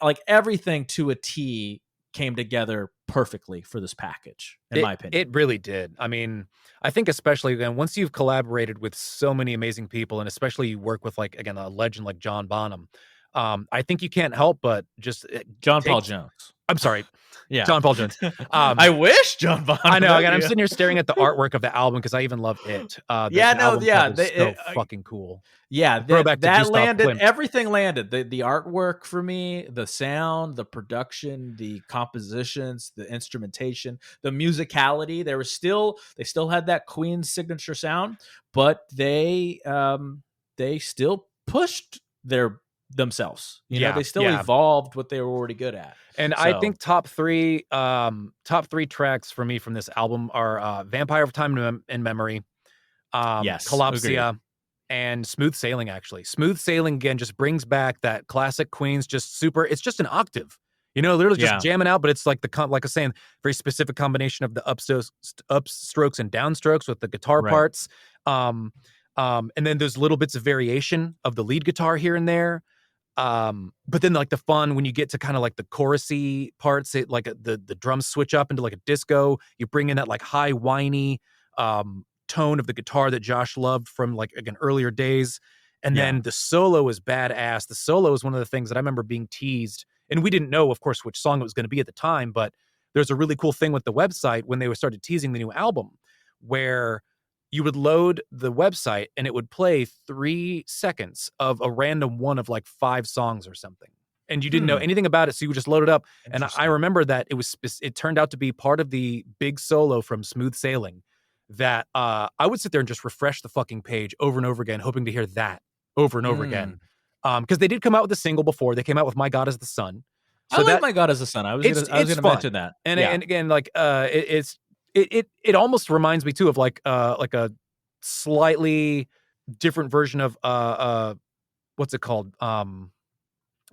like everything to a T came together perfectly for this package, in my opinion. it really did. I mean, I think especially again, once you've collaborated with so many amazing people, and especially you work with like again a legend like John Bonham, I think you can't help but just John take. Paul Jones. I'm sorry, Yeah. John Paul Jones. I wish John Bonham. I know. Again, I'm sitting here staring at the artwork of the album because I even love it. Yeah, The no, album yeah, cover is so fucking cool. yeah. A throwback to That Gustav landed. Klimt. Everything landed. The artwork for me, the sound, the production, the compositions, the instrumentation, the musicality. They still had that Queen signature sound, but they still pushed themselves. Yeah, they still yeah. evolved what they were already good at. And I So think top three tracks for me from this album are Vampire of Time and Memory, yes, agreed. Collapsia, and Smooth Sailing. Actually, Smooth Sailing again just brings back that classic Queen's just super. It's just an octave, literally just Yeah, jamming out. But it's like like I was saying, very specific combination of the upstrokes and downstrokes with the guitar right. parts. And then there's little bits of variation of the lead guitar here and there. But then like the fun when you get to kind of like the chorusy parts, it like the drums switch up into like a disco. You bring in that like high whiny tone of the guitar that Josh loved from like again earlier days. And then the solo is badass. The solo is one of the things that I remember being teased, and we didn't know, of course, which song it was going to be at the time. But there's a really cool thing with the website when they started teasing the new album, where you would load the website and it would play 3 seconds of a random one of like 5 songs or something. And you didn't know anything about it, so you would just load it up. And I remember that it turned out to be part of the big solo from Smooth Sailing that I would sit there and just refresh the fucking page over and over again, hoping to hear that over and over again. Because they did come out with a single before. They came out with My God Is the Sun. So I like My God Is the Sun. I was gonna mention that. And again, like it almost reminds me too of like a slightly different version of what's it called? One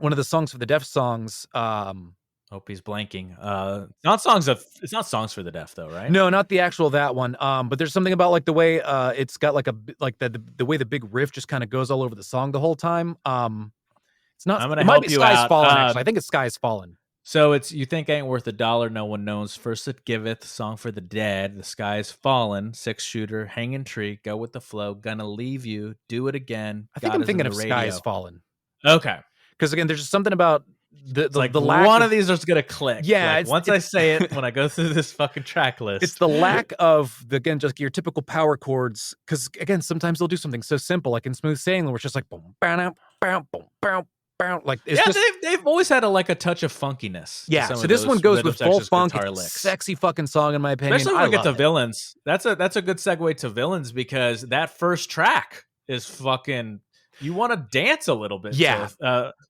of the Songs for the Deaf songs. Hope he's blanking. It's not Songs for the Deaf though, right? No, not the actual that one. But there's something about like the way it's got like the way the big riff just kind of goes all over the song the whole time. It's not. I'm gonna it might help be you Sky's out. Fallen. Actually, I think it's Sky's Fallen. So it's You Think Ain't Worth a Dollar, No One Knows, First It Giveth, Song for the Dead, The Sky's Fallen, 6-Shooter, Hanging Tree, Go with the Flow, Gonna Leave You, Do It Again. I think God I'm Is thinking in of the Radio. Sky's Fallen. Okay. Because again, there's just something about the lack one of these is gonna click. Yeah, like, once I say it, when I go through this fucking track list, it's the lack of again just your typical power chords. Because again, sometimes they'll do something so simple, like in Smooth Sailing, where it's just like boom, boom, boom, boom, boom. Like it's just, they've always had a touch of funkiness. Yeah, so this one goes with full funk, sexy fucking song in my opinion. Especially when we get to Villains. That's a good segue to Villains, because that first track is fucking. You want to dance a little bit. Yeah,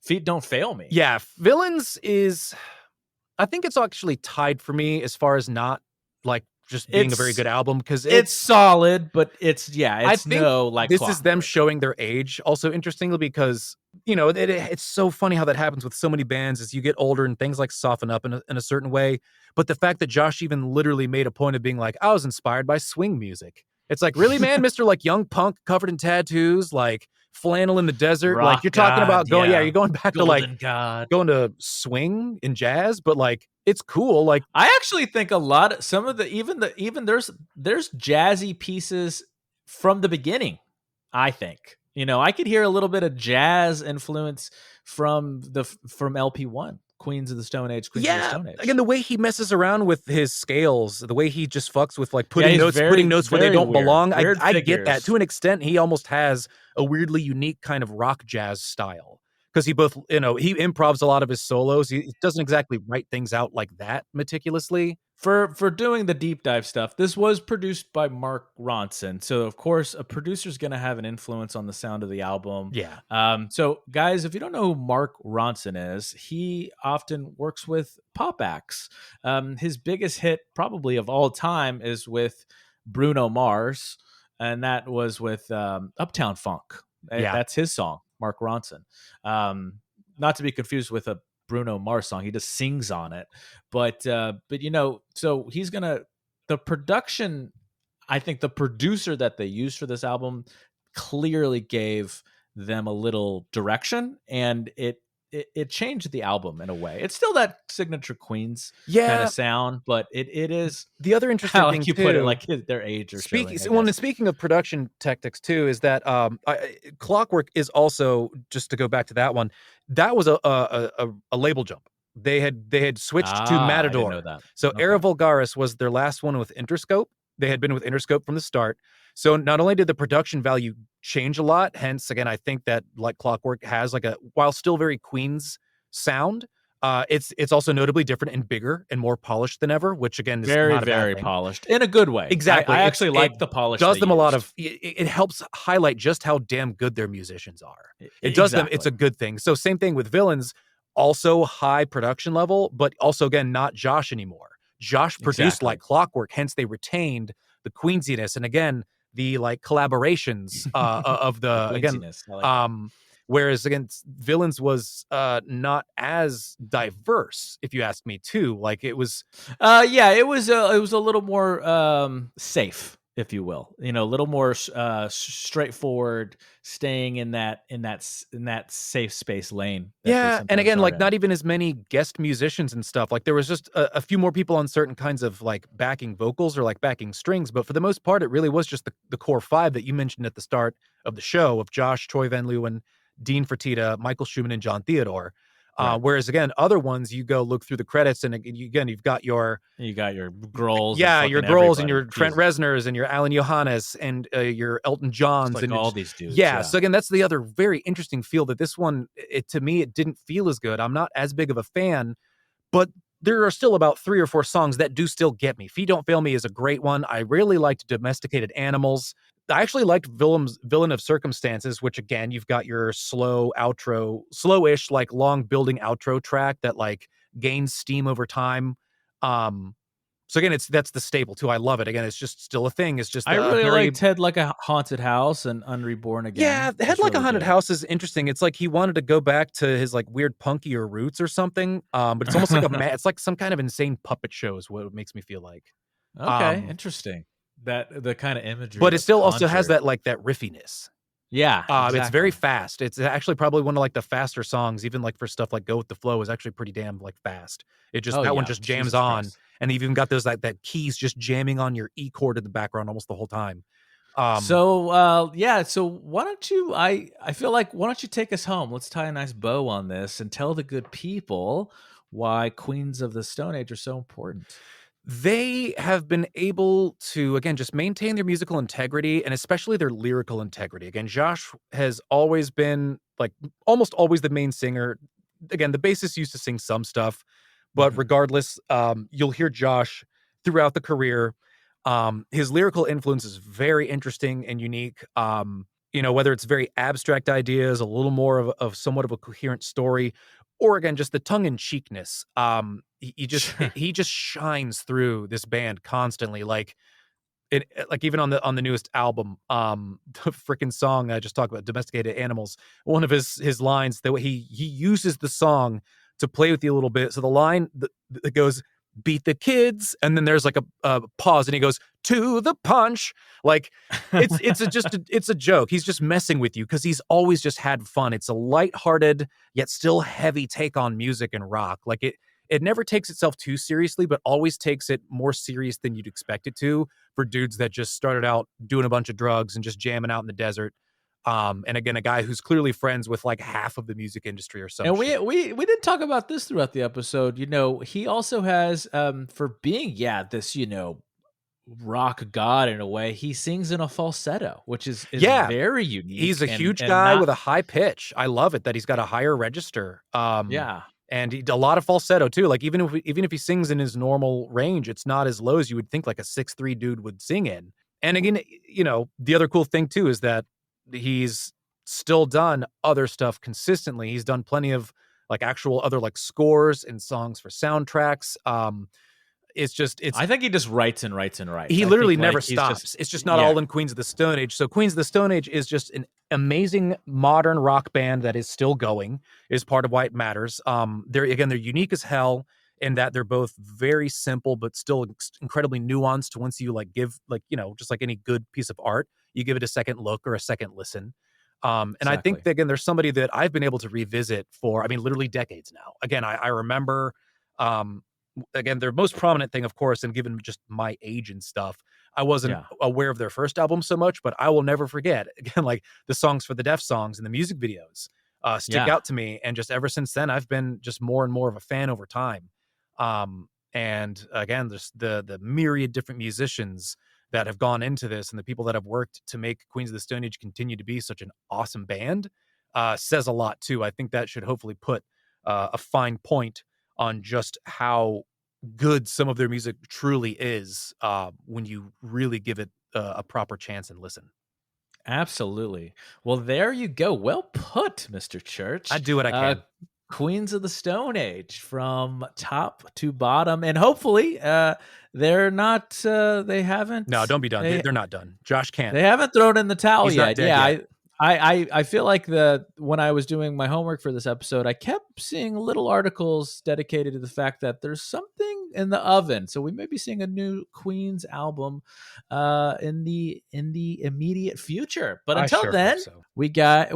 Feet Don't Fail Me. Yeah, Villains is. I think it's actually tied for me as far as not like just being a very good album, because it's solid, but it's I think this clockwork. is them showing their age. Also, interestingly, because it's so funny how that happens with so many bands as you get older and things like soften up in a certain way. But the fact that Josh even literally made a point of being like, I was inspired by swing music. It's like, really, man, Mr. like young punk covered in tattoos, like flannel in the desert. Rock like you're talking about going, you're going back Golden to like going to swing in jazz, but like it's cool. Like I actually think some of the even there's jazzy pieces from the beginning. I think I could hear a little bit of jazz influence from LP1. Queens of the Stone Age. Queens of the Stone Age. Again, the way he messes around with his scales, the way he just fucks with like putting notes where they don't belong. I get that to an extent. He almost has a weirdly unique kind of rock jazz style, because he improvs a lot of his solos. He doesn't exactly write things out like that meticulously. For doing the deep dive stuff, this was produced by Mark Ronson. So, of course, a producer's going to have an influence on the sound of the album. Yeah. So, guys, if you don't know who Mark Ronson is, he often works with pop acts. His biggest hit, probably of all time, is with Bruno Mars, and that was with Uptown Funk. Yeah. That's his song, Mark Ronson. Not to be confused with a Bruno Mars song. He just sings on it. But so he's the production, I think the producer that they used for this album clearly gave them a little direction, and it changed the album in a way. It's still that signature Queens kind of sound, but it is the other interesting thing you put it, like their age or speaking of production tactics too, is that Clockwork is also, just to go back to that one, that was a label jump. They had switched to Matador. I didn't know that. So Era Vulgaris was their last one with Interscope. They had been with Interscope from the start. So not only did the production value change a lot, hence again, I think that like Clockwork has like while still very Queens sound, it's also notably different and bigger and more polished than ever, which again is very, not a very bad thing. Polished in a good way. Exactly. I actually like the polish. Does them a lot of. It helps highlight just how damn good their musicians are. It does them. It's a good thing. So same thing with Villains, also high production level, but also again not Josh anymore. Josh produced like Clockwork, hence they retained the Queensiness, and again the like collaborations of the whereas again Villains was not as diverse, if you ask me too. Like it was it was a little more safe. if you will. You know, a little more straightforward, staying in that safe space lane that they Yeah, and sometimes again, are like, in. not even as many guest musicians and stuff, like, there was just a few more people on certain kinds of, like, backing vocals or, like, backing strings, but for the most part, it really was just the core 5 that you mentioned at the start of the show of Josh, Troy Van Leeuwen, Dean Fertitta, Michael Schumann, and John Theodore. Right. Whereas, again, other ones, you go look through the credits, and again, you've got your You got your Grohls and yeah, your fucking Grohls and everybody. your Trent Jesus. Reznors and your Alan Johannes and your Elton Just Johns like and all it's these dudes, yeah. yeah. So again, that's the other very interesting feel that this one, it to me, it didn't feel as good. I'm not as big of a fan, but there are still about 3 or 4 songs that do still get me. Feet Don't Fail Me is a great one. I really liked Domesticated Animals. I actually liked Villain of Circumstances, which again, you've got your slow outro, slowish, like long building outro track that like gains steam over time. Um, so again, that's the staple too. I love it. Again, it's just still a thing. It's just I a really very liked Head Like a Haunted House and Unreborn yeah, Again. the Head It's Like a really Haunted good. House is interesting. It's like he wanted to go back to his like weird punkier roots or something. But it's almost like it's like some kind of insane puppet show is what it makes me feel like. Okay, Um, interesting. That the kind of imagery but it that's still also has conjured. that like that riffiness. Yeah, It's very exactly. fast. It's actually probably one of like the faster songs, even like for stuff like Go with the Flow is actually pretty damn like fast. It just Oh, that one yeah. just jams Jesus on, Christ. and you've even got those like that keys just jamming on your E chord in the background almost the whole time. Um, So, yeah, so why don't you I feel like why don't you take us home? Let's tie a nice bow on this and tell the good people why Queens of the Stone Age are so important. They have been able to, again, just maintain their musical integrity and especially their lyrical integrity. Again, Josh has always been like almost always the main singer. Again, the bassist used to sing some stuff, but Mhm. regardless, you'll hear Josh throughout the career. His lyrical influence is very interesting and unique. Whether it's very abstract ideas, a little more of somewhat of a coherent story, or again, just the tongue in cheekness. Sure. He just shines through this band constantly. Like even on the newest album, the freaking song I just talked about, Domesticated Animals. One of his lines that he uses the song to play with you a little bit. So the line that goes, "Beat the kids," and then there's like a pause, and he goes, "To the punch." Like it's a joke. He's just messing with you because he's always just had fun. It's a lighthearted yet still heavy take on music and rock. Like it never takes itself too seriously, but always takes it more serious than you'd expect it to for dudes that just started out doing a bunch of drugs and just jamming out in the desert. And again, a guy who's clearly friends with like half of the music industry or some And we shit. we did talk about this throughout the episode. You know, he also has for being this, rock god in a way, he sings in a falsetto, which is Yeah, very he's unique a and huge guy not with a high pitch. I love it that he's got a higher register. yeah. And a lot of falsetto too. Like even if he sings in his normal range, it's not as low as you would think like a 6'3" dude would sing in. And again, the other cool thing too is that he's still done other stuff consistently. He's done plenty of like actual other like scores and songs for soundtracks. It's I think he just writes and writes and writes. he I literally think never like he's just stops. It's just not yeah, all in Queens of the Stone Age. So Queens of the Stone Age is just an amazing modern rock band that is still going, is part of why it matters. They're unique as hell in that they're both very simple but still incredibly nuanced. Once you like give like, just like any good piece of art, you give it a second look or a second listen. And I think exactly. that again, there's somebody that I've been able to revisit for, I mean, literally decades now. Again, I remember um again, their most prominent thing, of course, and given just my age and stuff, I wasn't Yeah. aware of their first album so much, but I will never forget, again, like the songs for the Deaf songs and the music videos stick Yeah. out to me. And just ever since then, I've been just more and more of a fan over time. And again, just the myriad different musicians that have gone into this and the people that have worked to make Queens of the Stone Age continue to be such an awesome band says a lot too. I think that should hopefully put a fine point on just how good some of their music truly is when you really give it a proper chance and listen. Absolutely. Well, there you go. Well put, Mr. I Church. do what I can. Queens of the Stone Age from top to bottom. And hopefully, they're not No, don't be done. they They're not done. Josh can't. they haven't thrown in the towel He's not yet. dead Yeah, yet. I feel like when I was doing my homework for this episode, I kept seeing little articles dedicated to the fact that there's something in the oven. So we may be seeing a new Queen's album in the immediate future. But I until sure hope then, so.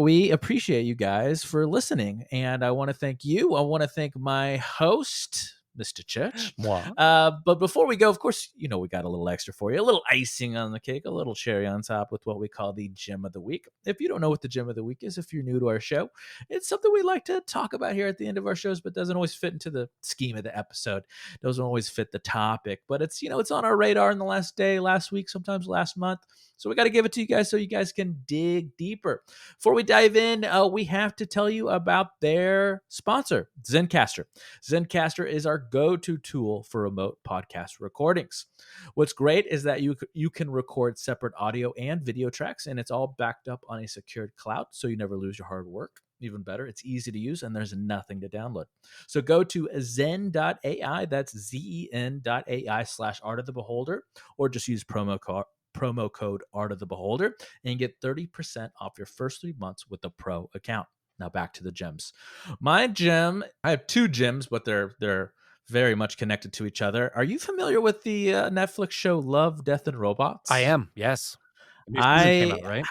we appreciate you guys for listening, and I want to thank you. I want to thank my host, Mr. Church. Moi. But before we go, of course, we got a little extra for you, a little icing on the cake, a little cherry on top with what we call the gem of the week. If you don't know what the gem of the week is, if you're new to our show, it's something we like to talk about here at the end of our shows, but doesn't always fit into the scheme of the episode. Doesn't always fit the topic, but it's, it's on our radar in the last day, last week, sometimes last month. So we got to give it to you guys so you guys can dig deeper. Before we dive in, we have to tell you about their sponsor, Zencastr. Zencastr is our go-to tool for remote podcast recordings. What's great is that you can record separate audio and video tracks, and it's all backed up on a secured cloud, so you never lose your hard work. Even better, it's easy to use, and there's nothing to download. So go to zen.ai, that's zen.ai/Art of the Beholder, or just use promo code Art of the Beholder and get 30% off your first 3 months with a pro account. Now back to the gems. My gem, I have two gems, but they're very much connected to each other. Are you familiar with the Netflix show Love, Death, and Robots? I am, yes. The new season came out, right?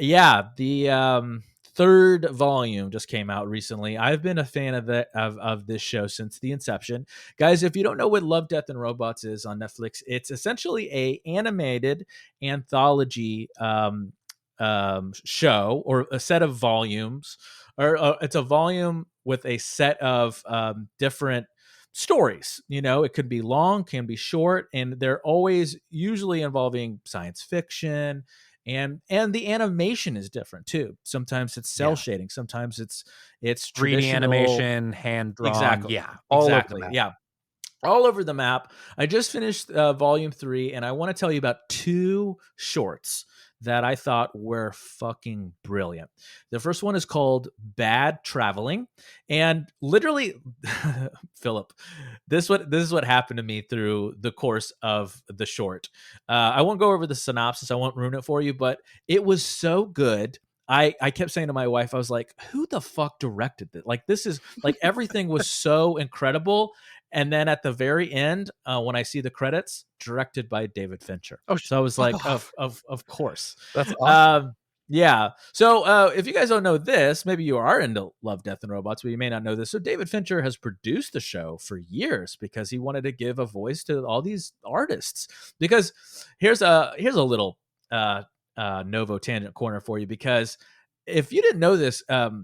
Yeah, the third volume just came out recently. I've been a fan of this show since the inception. Guys, if you don't know what Love, Death, and Robots is on Netflix, it's essentially a animated anthology show, or a set of volumes, or it's a volume with a set of different stories. It could be long, can be short, and they're always usually involving science fiction, and the animation is different too. Sometimes it's cell shading, sometimes it's 3D traditional animation, hand drawn. Exactly. Yeah, all over the map. Yeah, all over the map. I just finished volume 3, and I want to tell you about two shorts that I thought were fucking brilliant. The first one is called Bad Traveling, and literally, Philip, this is what happened to me through the course of the short. I won't go over the synopsis, I won't ruin it for you, but it was so good. I kept saying to my wife, I was like, who the fuck directed this? Like, this is like, everything was so incredible. And then at the very end, when I see the credits, directed by David Fincher. So I was like, of course. That's awesome. Yeah. So if you guys don't know this, maybe you are into Love, Death, and Robots, but you may not know this. So David Fincher has produced the show for years because he wanted to give a voice to all these artists. Because here's a little Novo tangent corner for you, because if you didn't know this,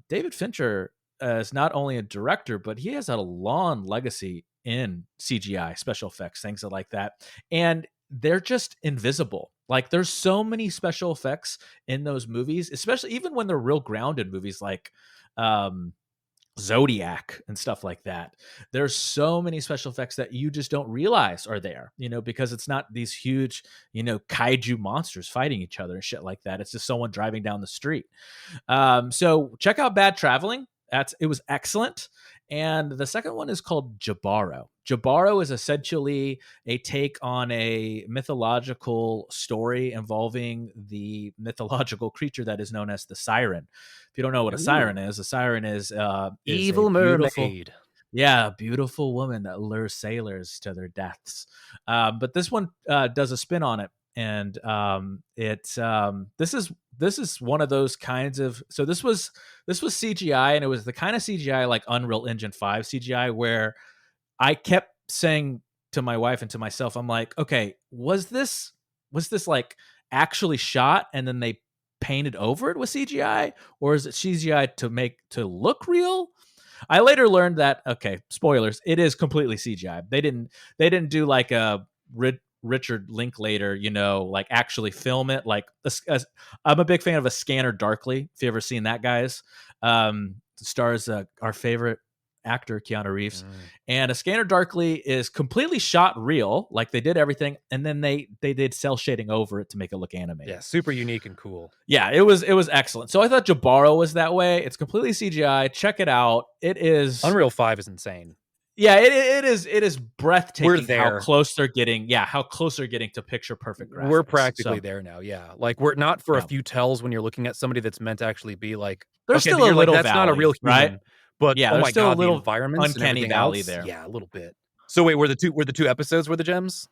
David Fincher is not only a director, but he has a long legacy in CGI, special effects, things like that. And they're just invisible. Like, there's so many special effects in those movies, especially even when they're real grounded movies like Zodiac and stuff like that. There's so many special effects that you just don't realize are there, because it's not these huge, kaiju monsters fighting each other and shit like that. It's just someone driving down the street. So check out Bad Traveling. It was excellent. And the second one is called Jibaro. Jibaro is essentially a take on a mythological story involving the mythological creature that is known as the siren. If you don't know what a siren is Evil mermaid. Beautiful woman that lures sailors to their deaths. But this one does a spin on it, and this is one of those kinds of. So this was CGI, and it was the kind of CGI like Unreal Engine 5 CGI, where I kept saying to my wife and to myself, I'm like, okay, was this like actually shot and then they painted over it with CGI, or is it CGI to look real? I later learned that, okay, spoilers, it is completely CGI. They didn't do like a Richard Linklater, like actually film it. Like, I'm a big fan of A Scanner Darkly. If you ever seen that, guys, stars our favorite actor Keanu Reeves, and A Scanner Darkly is completely shot real, like they did everything, and then they did cell shading over it to make it look animated. Yeah, super unique and cool. Yeah, it was excellent. So I thought Jibaro was that way. It's completely CGI. Check it out. It is Unreal 5 is insane. Yeah, it is We're breathtaking how there. close they're getting. Yeah, how close they're getting to picture perfect We're graphics. practically So there now, yeah. Like, we're not for a yeah, few tells when you're looking at somebody that's meant to actually be like, there's okay, still a you're like, little "That's not a real valley, right? human," but, Yeah, oh there's my still a god, the little environments and uncanny everything valley else? there. Yeah, a little bit. So wait, were the 2 episodes were the gems?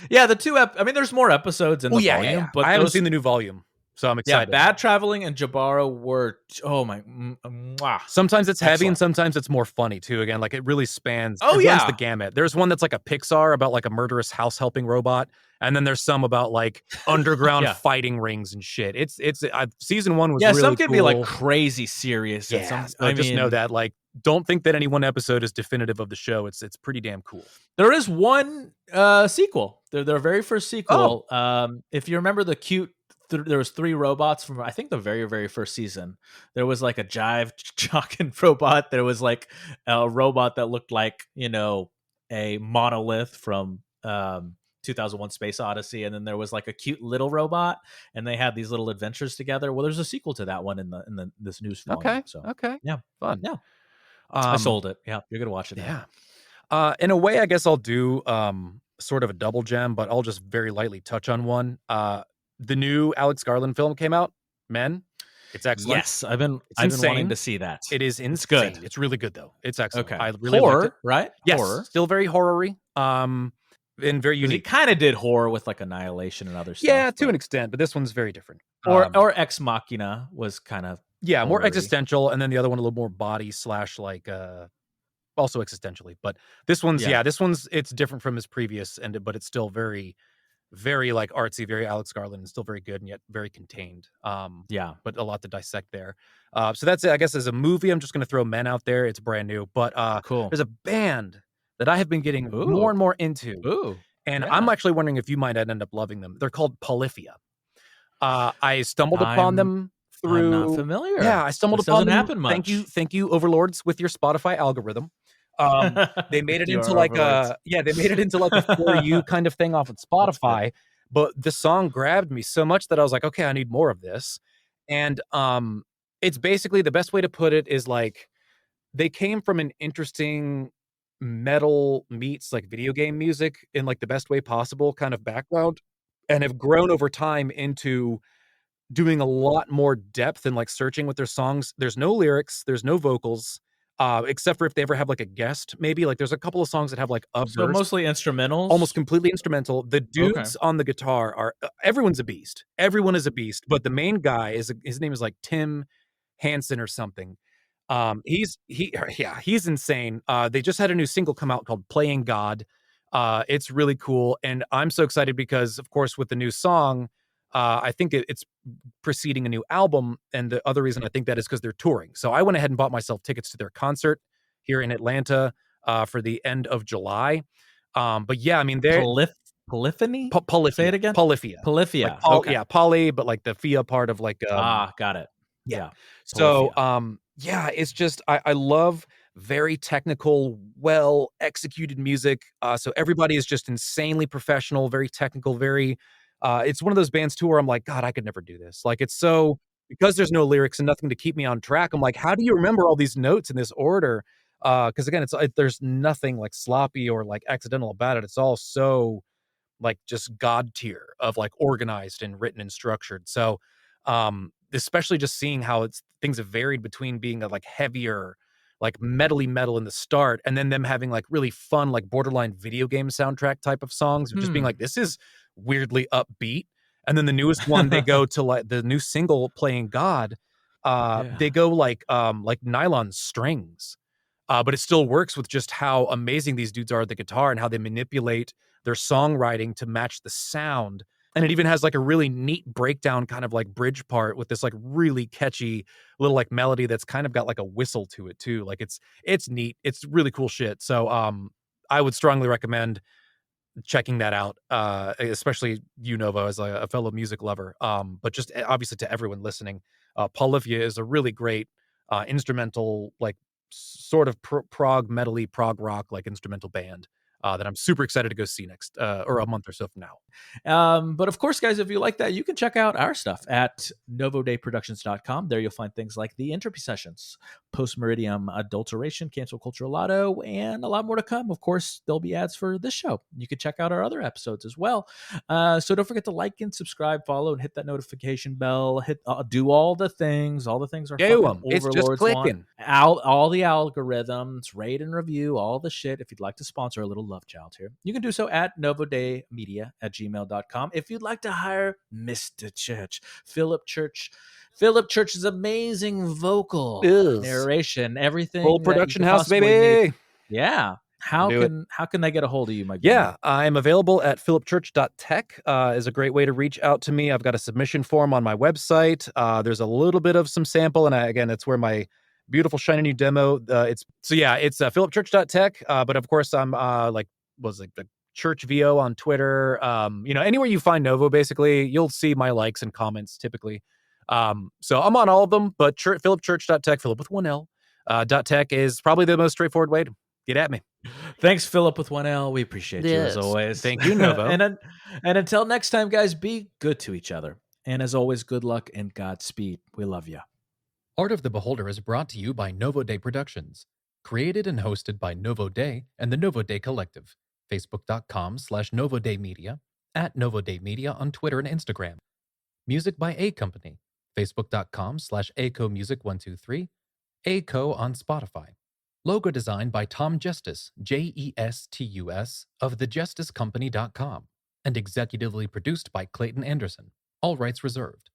Yeah, I mean, there's more episodes in Oh, the yeah, yeah, yeah. volume, but I haven't those seen the new volume, so I'm yeah, excited. Bad Traveling and Jibaro were oh my mwah, Sometimes it's heavy and excellent. sometimes it's more funny too. Again, like it really spans, Oh it runs the yeah, gamut. There's one that's like a Pixar about like a murderous house helping robot, and then there's some about like underground yeah. fighting rings and shit. It's season 1 was Yeah, some really can be like cool. crazy serious and Yeah, some so I just know mean, that, like, don't think that any one episode is definitive of the show. It's pretty damn cool. there is one sequel. Their very first Oh, sequel. If you remember the there was 3 robots from I think the very very first season. There was like a jive jockeying robot. There was like a robot that looked like a monolith from 2001 Space Odyssey, and then there was like a cute little robot, and they had these little adventures together. Well, there's a sequel to that one in the this news volume. okay, So okay, yeah, fun. yeah, I Um, sold it. Yeah, you're gonna watch it now. yeah. In a way, I guess I'll do sort of a double gem, but I'll just very lightly touch on one. The new Alex Garland film came out, Men. It's excellent. Yes, It's I've been wanting to insane. see that. It is It's good. insane. It's really good though. It's excellent. Okay. I really liked it. Horror, right? Yes, Horror. still very horror-y, and very Because he unique. kind of did horror with like Annihilation and other Yeah, stuff, to an but extent, but this one's very different. or Ex Machina was kind of Yeah, more horror-y. existential, and then the other one a little more body slash like also existentially. But this one's, Yeah. yeah, this one's, it's different from his previous, but it's still very, very like artsy, very Alex Garland, and still very good and yet very contained. Yeah. But a lot to dissect there. So that's it. I guess as a movie, I'm just gonna throw Men out there. It's brand new, but Cool. there's a band that I have been getting more Ooh. and more into, Ooh. and I'm Yeah. actually wondering if you might end up loving them. They're called Polyphia. I stumbled upon I'm them I'm not through, yeah, familiar. I stumbled This upon doesn't them. happen Thank much. you, overlords with your Spotify algorithm. They made it You into are like overlords. a, yeah, they made it into like a for you kind of thing off of That's good. Spotify, but the song grabbed me so much that I was like, "Okay, I need more of this." And, it's basically, the best way to put it is like, they came from an interesting metal meets, like, video game music in, like, the best way possible kind of background, and have grown over time into doing a lot more depth and, like, searching with their songs. There's no lyrics, there's no vocals, except for if they ever have, like, a guest, maybe. Like, there's a couple of songs that have, like, a So verse, mostly almost instrumentals? completely instrumental. The Okay. dudes on the guitar are everyone's a beast. Everyone is a beast, but the main guy is his name is, like, Tim Hansen or something. He's insane. They just had a new single come out called "Playing God." It's really cool, and I'm so excited because, of course, with the new song, I think it's preceding a new album, and the other reason I think that is because 'cause they're touring. So I went ahead and bought myself tickets to their concert here in Atlanta, for the end of July. But yeah, I mean, they're Polyph Polyphony? Say Polyphia, it again? Polyphia. Like Polyphia. Okay. yeah, poly, but like the Fia part of like, Got it. yeah. Yeah. So, Polyphia. yeah, it's just, I love very technical, well executed music. So everybody is just insanely professional, very technical, very, it's one of those bands too where I'm like, God, I could never do this. Like, it's so, because there's no lyrics and nothing to keep me on track. I'm like, how do you remember all these notes in this order? Because again, there's nothing like sloppy or like accidental about it. It's all so like just god tier of like organized and written and structured. So, especially just seeing how things have varied between being a like heavier, like metally metal in the start, and then them having like really fun, like borderline video game soundtrack type of songs, of just being Hmm. like, this is weirdly upbeat. And then the newest one, they go to like the new single, Playing God. They Yeah. go like nylon strings, but it still works with just how amazing these dudes are at the guitar and how they manipulate their songwriting to match the sound. And it even has like a really neat breakdown kind of like bridge part with this like really catchy little like melody that's kind of got like a whistle to it too. Like it's neat. It's really cool shit. So I would strongly recommend checking that out. Especially you, Novo, as a fellow music lover. But just obviously to everyone listening, Polyphia is a really great instrumental, like sort of prog metally prog rock like instrumental band. that I'm super excited to go see next or a month or so from now. But of course, guys, if you like that, you can check out our stuff at novodayproductions.com. There you'll find things like the Entropy Sessions, Post Meridium Adulteration, Cancel Culture Lotto, and a lot more to come. Of course, there'll be ads for this show. You can check out our other episodes as well. So don't forget to like and subscribe, follow, and hit that notification bell. Do all the things. All the things are fucking It's just overlords want. clicking. All the algorithms, rate and review, all the shit. If you'd like to sponsor a little love child here, you can do so at novodaymedia@gmail.com. If you'd like to hire Mr. Church, Philip Church's amazing vocal narration, everything, Full production house, baby. need. Yeah. How can they get a hold of you, my Yeah, man? I'm available at philipchurch.tech is a great way to reach out to me. I've got a submission form on my website. There's a little bit of some sample, and again, it's where my beautiful shiny new demo. It's philipchurch.tech. But of course, I'm the Church VO on Twitter. Anywhere you find Novo, basically, you'll see my likes and comments typically. So I'm on all of them, but philipchurch.tech, Philip with one L, .tech is probably the most straightforward way to get at me. Thanks, Philip with one L. We appreciate you as always. Thank you, Novo. and until next time, guys, be good to each other. And as always, good luck and Godspeed. We love you. Art of the Beholder is brought to you by Novo Day Productions. Created and hosted by Novo Day and the Novo Day Collective. Facebook.com/Novo Day Media, at Novo Day Media on Twitter and Instagram. Music by A Company. Facebook.com/ACOMusic123. ACO on Spotify. Logo designed by Tom Justice, JESTUS, of thejusticecompany.com, and executively produced by Clayton Anderson. All rights reserved.